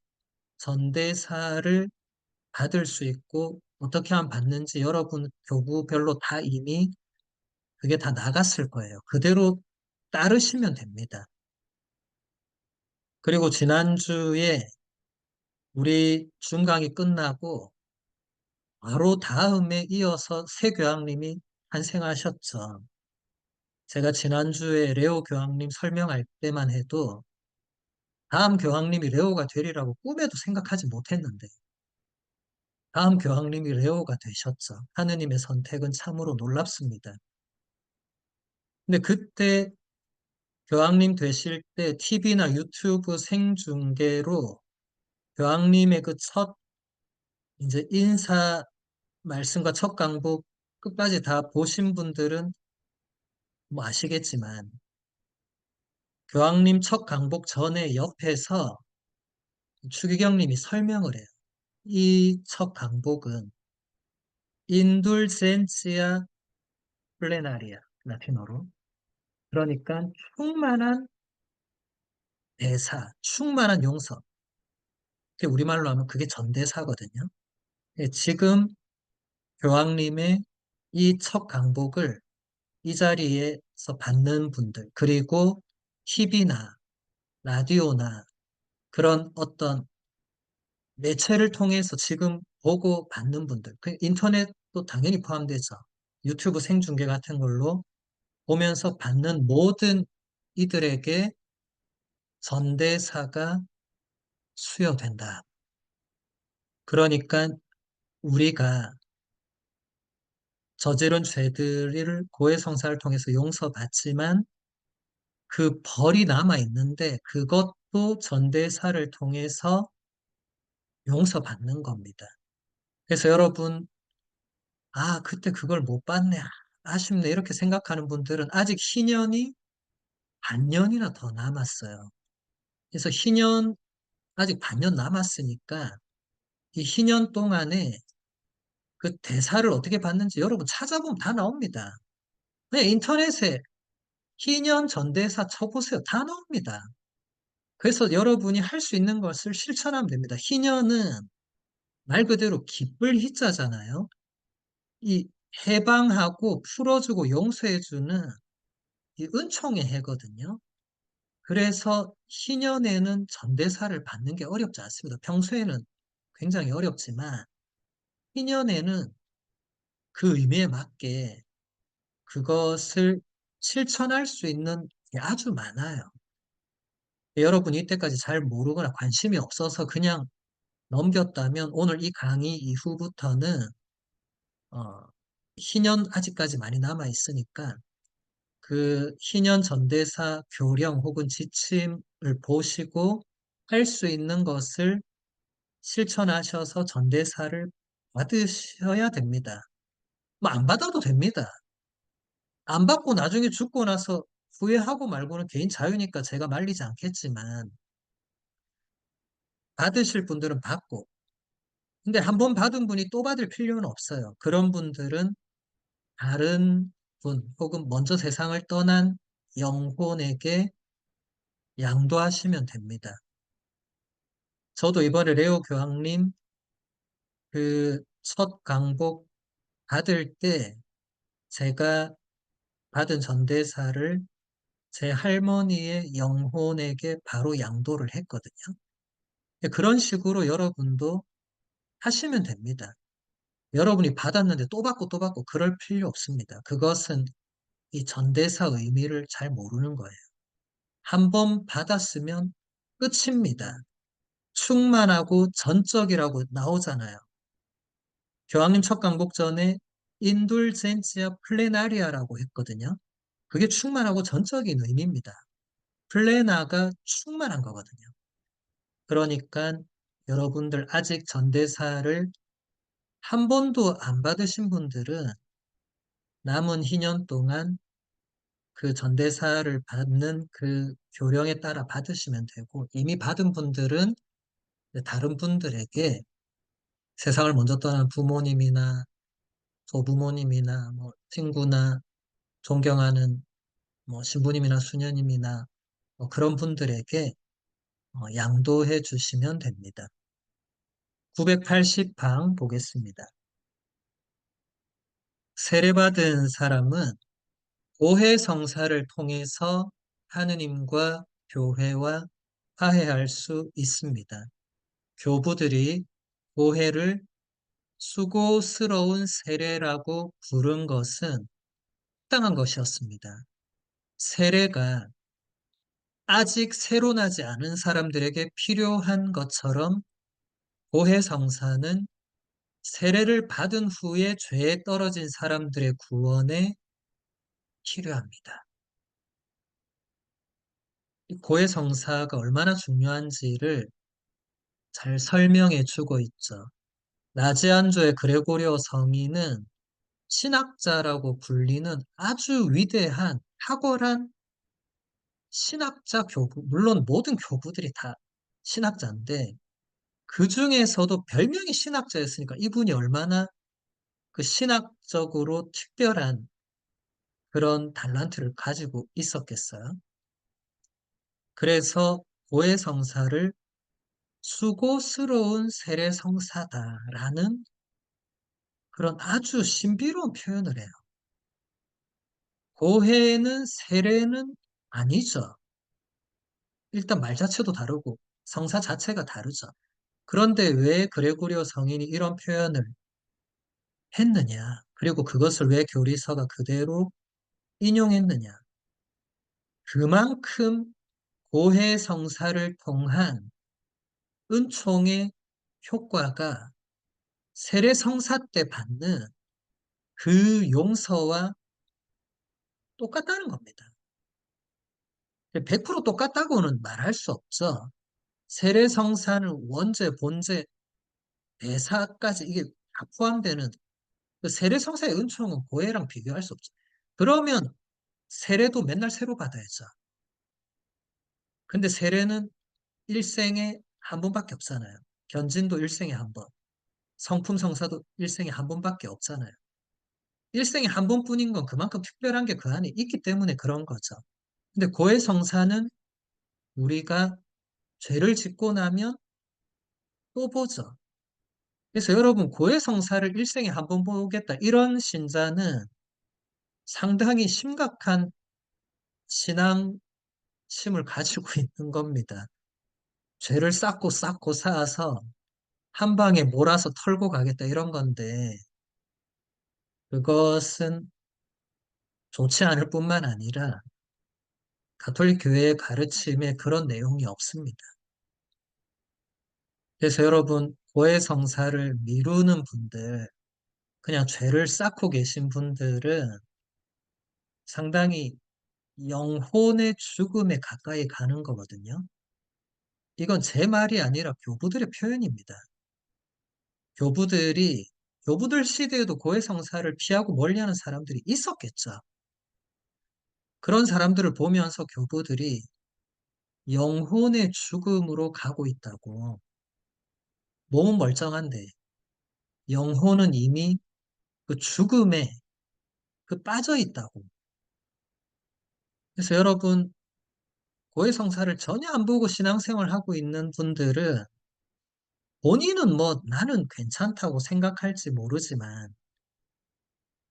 전대사를 받을 수 있고 어떻게 하면 받는지 여러분 교구별로 다 이미 그게 다 나갔을 거예요. 그대로 따르시면 됩니다. 그리고 지난주에 우리 중강이 끝나고 바로 다음에 이어서 새 교황님이 탄생하셨죠. 제가 지난주에 레오 교황님 설명할 때만 해도 다음 교황님이 레오가 되리라고 꿈에도 생각하지 못했는데 다음 교황님이 레오가 되셨죠. 하느님의 선택은 참으로 놀랍습니다. 근데 그때 교황님 되실 때 TV나 유튜브 생중계로 교황님의 그 첫 이제 인사 말씀과 첫 강복 끝까지 다 보신 분들은 뭐 아시겠지만 교황님 첫 강복 전에 옆에서 추기경님이 설명을 해요. 이 첫 강복은 인둘센시아 플레나리아 라틴어로 그러니까 충만한 대사, 충만한 용서. 그게 우리말로 하면 그게 전대사거든요. 예, 지금 교황님의 이 첫 강복을 이 자리에서 받는 분들, 그리고 TV나 라디오나 그런 어떤 매체를 통해서 지금 보고 받는 분들, 그 인터넷도 당연히 포함되죠. 유튜브 생중계 같은 걸로 보면서 받는 모든 이들에게 전대사가 수여된다. 그러니까 우리가 저지른 죄들을 고해성사를 통해서 용서받지만 그 벌이 남아 있는데 그것도 전대사를 통해서 용서받는 겁니다. 그래서 여러분, 아, 그때 그걸 못 봤네. 아, 아쉽네. 이렇게 생각하는 분들은 아직 희년이 반년이나 더 남았어요. 그래서 희년, 아직 반년 남았으니까 이 희년 동안에 그 대사를 어떻게 받는지 여러분 찾아보면 다 나옵니다. 그냥 인터넷에 희년 전대사 쳐보세요. 다 나옵니다. 그래서 여러분이 할 수 있는 것을 실천하면 됩니다. 희년은 말 그대로 기쁠 희자잖아요. 이 해방하고 풀어주고 용서해주는 이 은총의 해거든요. 그래서 희년에는 전대사를 받는 게 어렵지 않습니다. 평소에는 굉장히 어렵지만 희년에는 그 의미에 맞게 그것을 실천할 수 있는 게 아주 많아요. 여러분이 이때까지 잘 모르거나 관심이 없어서 그냥 넘겼다면 오늘 이 강의 이후부터는 어, 희년 아직까지 많이 남아 있으니까 그 희년 전대사 교령 혹은 지침을 보시고 할 수 있는 것을 실천하셔서 전대사를 받으셔야 됩니다. 뭐 안 받아도 됩니다. 안 받고 나중에 죽고 나서 후회하고 말고는 개인 자유니까 제가 말리지 않겠지만 받으실 분들은 받고 근데 한 번 받은 분이 또 받을 필요는 없어요. 그런 분들은 다른 분 혹은 먼저 세상을 떠난 영혼에게 양도하시면 됩니다. 저도 이번에 레오 교황님 그 첫 강복 받을 때 제가 받은 전대사를 제 할머니의 영혼에게 바로 양도를 했거든요. 그런 식으로 여러분도 하시면 됩니다. 여러분이 받았는데 또 받고 또 받고 그럴 필요 없습니다. 그것은 이 전대사 의미를 잘 모르는 거예요. 한 번 받았으면 끝입니다. 충만하고 전적이라고 나오잖아요. 교황님 첫 강복 전에 인둘젠치아 플레나리아라고 했거든요. 그게 충만하고 전적인 의미입니다. 플레나가 충만한 거거든요. 그러니까 여러분들 아직 전대사를 한 번도 안 받으신 분들은 남은 희년 동안 그 전대사를 받는 그 교령에 따라 받으시면 되고 이미 받은 분들은 다른 분들에게 세상을 먼저 떠난 부모님이나 조부모님이나 뭐 친구나 존경하는 뭐 신부님이나 수녀님이나 뭐 그런 분들에게 양도해 주시면 됩니다. 980방 보겠습니다. 세례받은 사람은 고해성사를 통해서 하느님과 교회와 화해할 수 있습니다. 교부들이 고해를 수고스러운 세례라고 부른 것은 합당한 것이었습니다. 세례가 아직 새로 나지 않은 사람들에게 필요한 것처럼 고해성사는 세례를 받은 후에 죄에 떨어진 사람들의 구원에 필요합니다. 이 고해성사가 얼마나 중요한지를 잘 설명해 주고 있죠. 나지안조의 그레고리오 성인은 신학자라고 불리는 아주 위대한 탁월한 신학자 교부, 물론 모든 교부들이 다 신학자인데 그 중에서도 별명이 신학자였으니까 이분이 얼마나 그 신학적으로 특별한 그런 달란트를 가지고 있었겠어요. 그래서 고해성사를 수고스러운 세례성사다라는 그런 아주 신비로운 표현을 해요. 고해는 세례는 아니죠. 일단 말 자체도 다르고 성사 자체가 다르죠. 그런데 왜 그레고리오 성인이 이런 표현을 했느냐? 그리고 그것을 왜 교리서가 그대로 인용했느냐? 그만큼 고해성사를 통한 은총의 효과가 세례성사 때 받는 그 용서와 똑같다는 겁니다. 100% 똑같다고는 말할 수 없죠. 세례성사는 원죄, 본죄, 대사까지 이게 다 포함되는 그 세례성사의 은총은 고해랑 비교할 수 없죠. 그러면 세례도 맨날 새로 받아야죠. 근데 세례는 일생에 한 번밖에 없잖아요. 견진도 일생에 한 번, 성품성사도 일생에 한 번밖에 없잖아요. 일생에 한 번뿐인 건 그만큼 특별한 게 그 안에 있기 때문에 그런 거죠. 근데 고해성사는 우리가 죄를 짓고 나면 또 보죠. 그래서 여러분 고해성사를 일생에 한 번 보겠다 이런 신자는 상당히 심각한 신앙심을 가지고 있는 겁니다. 죄를 쌓고 쌓고 쌓아서 한 방에 몰아서 털고 가겠다 이런 건데 그것은 좋지 않을 뿐만 아니라 가톨릭 교회의 가르침에 그런 내용이 없습니다. 그래서 여러분 고해 성사를 미루는 분들, 그냥 죄를 쌓고 계신 분들은 상당히 영혼의 죽음에 가까이 가는 거거든요. 이건 제 말이 아니라 교부들의 표현입니다. 교부들이 교부들 시대에도 고해 성사를 피하고 멀리하는 사람들이 있었겠죠. 그런 사람들을 보면서 교부들이 영혼의 죽음으로 가고 있다고. 몸은 멀쩡한데 영혼은 이미 그 죽음에 그 빠져 있다고. 그래서 여러분 고해성사를 전혀 안 보고 신앙생활 하고 있는 분들은 본인은 뭐 나는 괜찮다고 생각할지 모르지만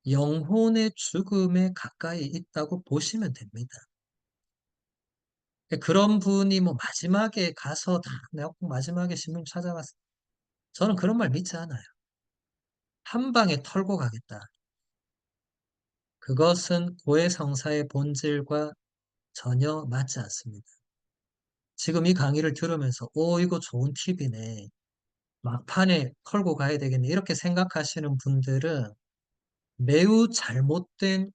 영혼의 죽음에 가까이 있다고 보시면 됩니다. 그런 분이 뭐 마지막에 가서 내가 꼭 마지막에 신문 찾아갔어. 저는 그런 말 믿지 않아요. 한 방에 털고 가겠다. 그것은 고해성사의 본질과 전혀 맞지 않습니다. 지금 이 강의를 들으면서 이거 좋은 팁이네. 막판에 털고 가야 되겠네. 이렇게 생각하시는 분들은 매우 잘못된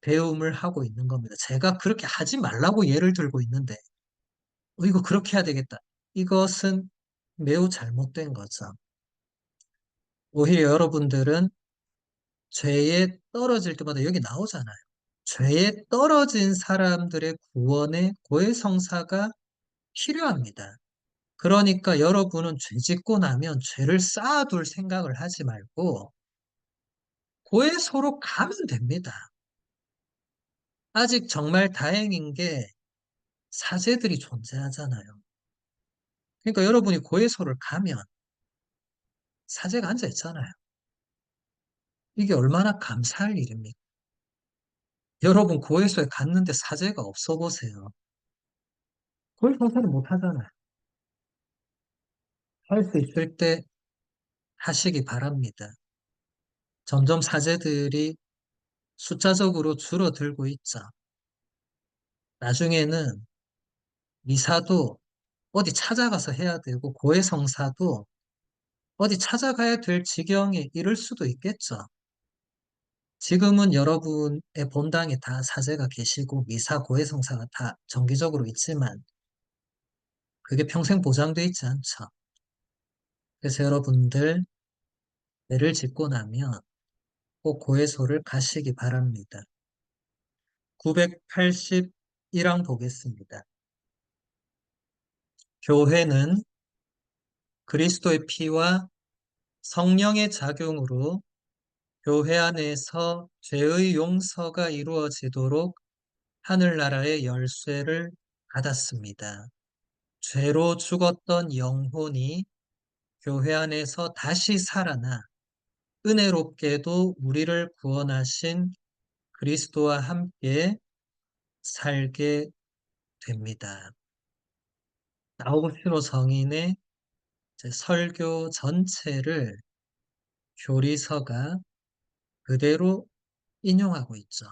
배움을 하고 있는 겁니다. 제가 그렇게 하지 말라고 예를 들고 있는데 이거 그렇게 해야 되겠다. 이것은 매우 잘못된 거죠. 오히려 여러분들은 죄에 떨어질 때마다 여기 나오잖아요. 죄에 떨어진 사람들의 구원에 고해성사가 필요합니다. 그러니까 여러분은 죄 짓고 나면 죄를 쌓아둘 생각을 하지 말고 고해소로 가면 됩니다. 아직 정말 다행인 게 사제들이 존재하잖아요. 그러니까 여러분이 고해소를 가면 사제가 앉아 있잖아요. 이게 얼마나 감사할 일입니까? 여러분 고해소에 갔는데 사제가 없어 보세요. 고해성사를 못 하잖아요. 할 수 있을 때 하시기 바랍니다. 점점 사제들이 숫자적으로 줄어들고 있죠. 나중에는 미사도 어디 찾아가서 해야 되고 고해성사도 어디 찾아가야 될 지경에 이를 수도 있겠죠. 지금은 여러분의 본당에 다 사제가 계시고 미사 고해성사가 다 정기적으로 있지만 그게 평생 보장돼 있지 않죠. 그래서 여러분들 죄를 짓고 나면 꼭 고해소를 가시기 바랍니다. 981항 보겠습니다. 교회는 그리스도의 피와 성령의 작용으로 교회 안에서 죄의 용서가 이루어지도록 하늘나라의 열쇠를 받았습니다. 죄로 죽었던 영혼이 교회 안에서 다시 살아나 은혜롭게도 우리를 구원하신 그리스도와 함께 살게 됩니다. 아우구스티노 성인의 설교 전체를 교리서가 그대로 인용하고 있죠.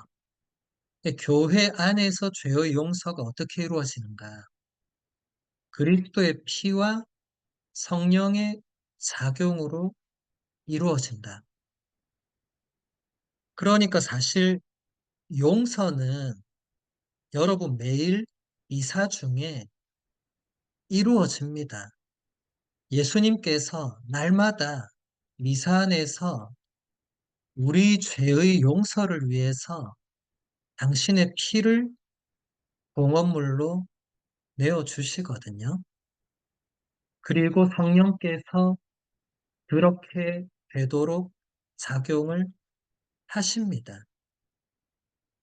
교회 안에서 죄의 용서가 어떻게 이루어지는가? 그리스도의 피와 성령의 작용으로 이루어진다. 그러니까 사실 용서는 여러분 매일 미사 중에 이루어집니다. 예수님께서 날마다 미사 안에서 우리 죄의 용서를 위해서 당신의 피를 공헌물로 내어주시거든요. 그리고 성령께서 그렇게 되도록 작용을 하십니다.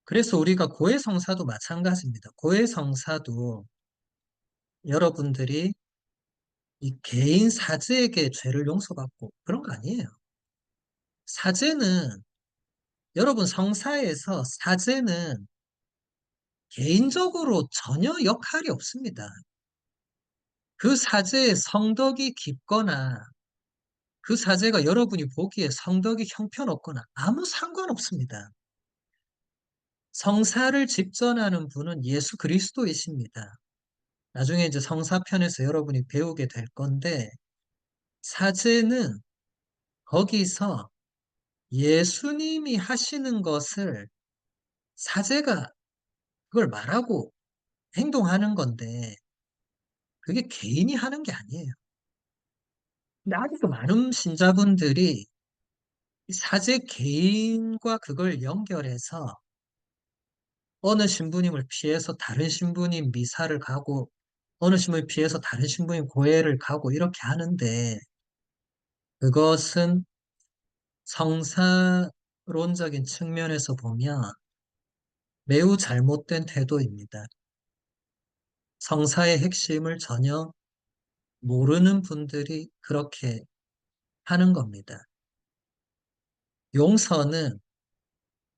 그래서 우리가 고해성사도 마찬가지입니다. 고해성사도 여러분들이 이 개인 사제에게 죄를 용서받고 그런 거 아니에요. 사제는 여러분 성사에서 사제는 개인적으로 전혀 역할이 없습니다. 그 사제의 성덕이 깊거나 그 사제가 여러분이 보기에 성덕이 형편없거나 아무 상관없습니다. 성사를 직전하는 분은 예수 그리스도이십니다. 나중에 이제 성사편에서 여러분이 배우게 될 건데 사제는 거기서 예수님이 하시는 것을 사제가 그걸 말하고 행동하는 건데 그게 개인이 하는 게 아니에요. 근데 아직도 많은 신자분들이 사제 개인과 그걸 연결해서 어느 신부님을 피해서 다른 신부님 미사를 가고 어느 신부님 피해서 다른 신부님 고해를 가고 이렇게 하는데 그것은 성사론적인 측면에서 보면 매우 잘못된 태도입니다. 성사의 핵심을 전혀 모르는 분들이 그렇게 하는 겁니다. 용서는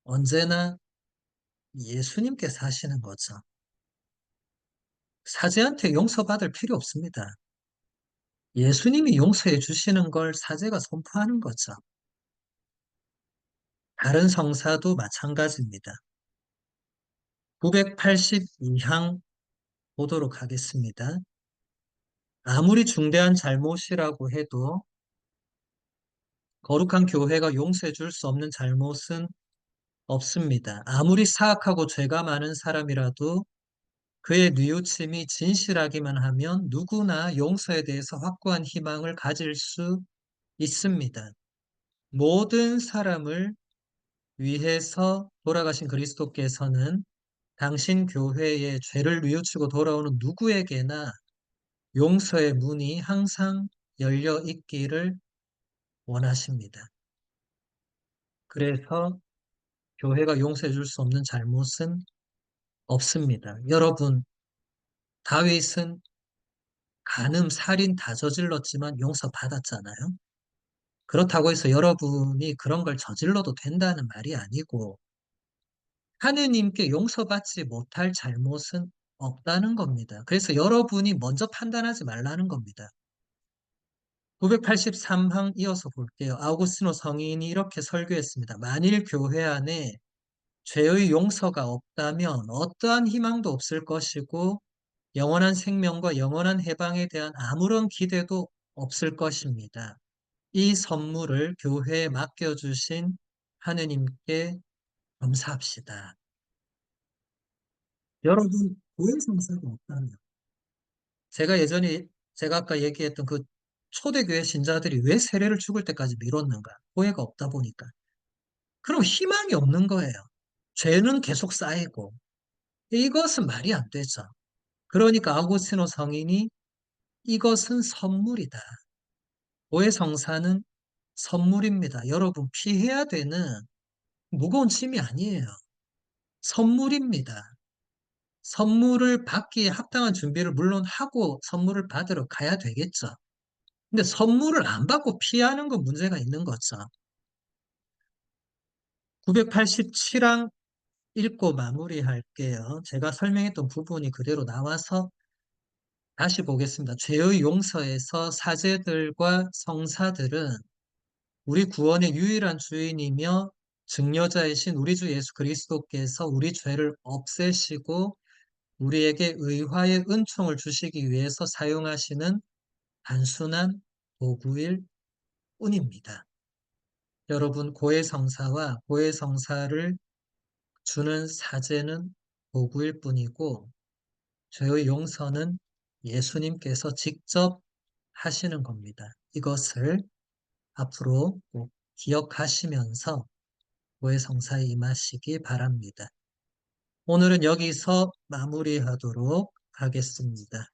언제나 예수님께서 하시는 거죠. 사제한테 용서받을 필요 없습니다. 예수님이 용서해 주시는 걸 사제가 선포하는 거죠. 다른 성사도 마찬가지입니다. 982항 보도록 하겠습니다. 아무리 중대한 잘못이라고 해도 거룩한 교회가 용서해 줄 수 없는 잘못은 없습니다. 아무리 사악하고 죄가 많은 사람이라도 그의 뉘우침이 진실하기만 하면 누구나 용서에 대해서 확고한 희망을 가질 수 있습니다. 모든 사람을 위해서 돌아가신 그리스도께서는 당신 교회에 죄를 뉘우치고 돌아오는 누구에게나 용서의 문이 항상 열려 있기를 원하십니다. 그래서 교회가 용서해 줄 수 없는 잘못은 없습니다. 여러분, 다윗은 간음, 살인 다 저질렀지만 용서받았잖아요. 그렇다고 해서 여러분이 그런 걸 저질러도 된다는 말이 아니고 하느님께 용서받지 못할 잘못은 없다는 겁니다. 그래서 여러분이 먼저 판단하지 말라는 겁니다. 983항 이어서 볼게요. 아우구스티노 성인이 이렇게 설교했습니다. 만일 교회 안에 죄의 용서가 없다면 어떠한 희망도 없을 것이고 영원한 생명과 영원한 해방에 대한 아무런 기대도 없을 것입니다. 이 선물을 교회에 맡겨주신 하느님께 감사합시다. 여러분, 교회 성사가 없다면 제가 예전에 제가 아까 얘기했던 그 초대교회 신자들이 왜 세례를 죽을 때까지 미뤘는가? 교회가 없다 보니까. 그럼 희망이 없는 거예요. 죄는 계속 쌓이고. 이것은 말이 안 되죠. 그러니까 아구스티노 성인이 이것은 선물이다. 교회 성사는 선물입니다. 여러분 피해야 되는 무거운 짐이 아니에요. 선물입니다. 선물을 받기에 합당한 준비를 물론 하고 선물을 받으러 가야 되겠죠. 근데 선물을 안 받고 피하는 건 문제가 있는 거죠. 987항 읽고 마무리할게요. 제가 설명했던 부분이 그대로 나와서 다시 보겠습니다. 죄의 용서에서 사제들과 성사들은 우리 구원의 유일한 주인이며 증여자이신 우리 주 예수 그리스도께서 우리 죄를 없애시고 우리에게 의화의 은총을 주시기 위해서 사용하시는 단순한 도구일 뿐입니다. 여러분, 고해성사와 고해성사를 주는 사제는 도구일 뿐이고 죄의 용서는 예수님께서 직접 하시는 겁니다. 이것을 앞으로 꼭 기억하시면서 고해성사에 임하시기 바랍니다. 오늘은 여기서 마무리하도록 하겠습니다.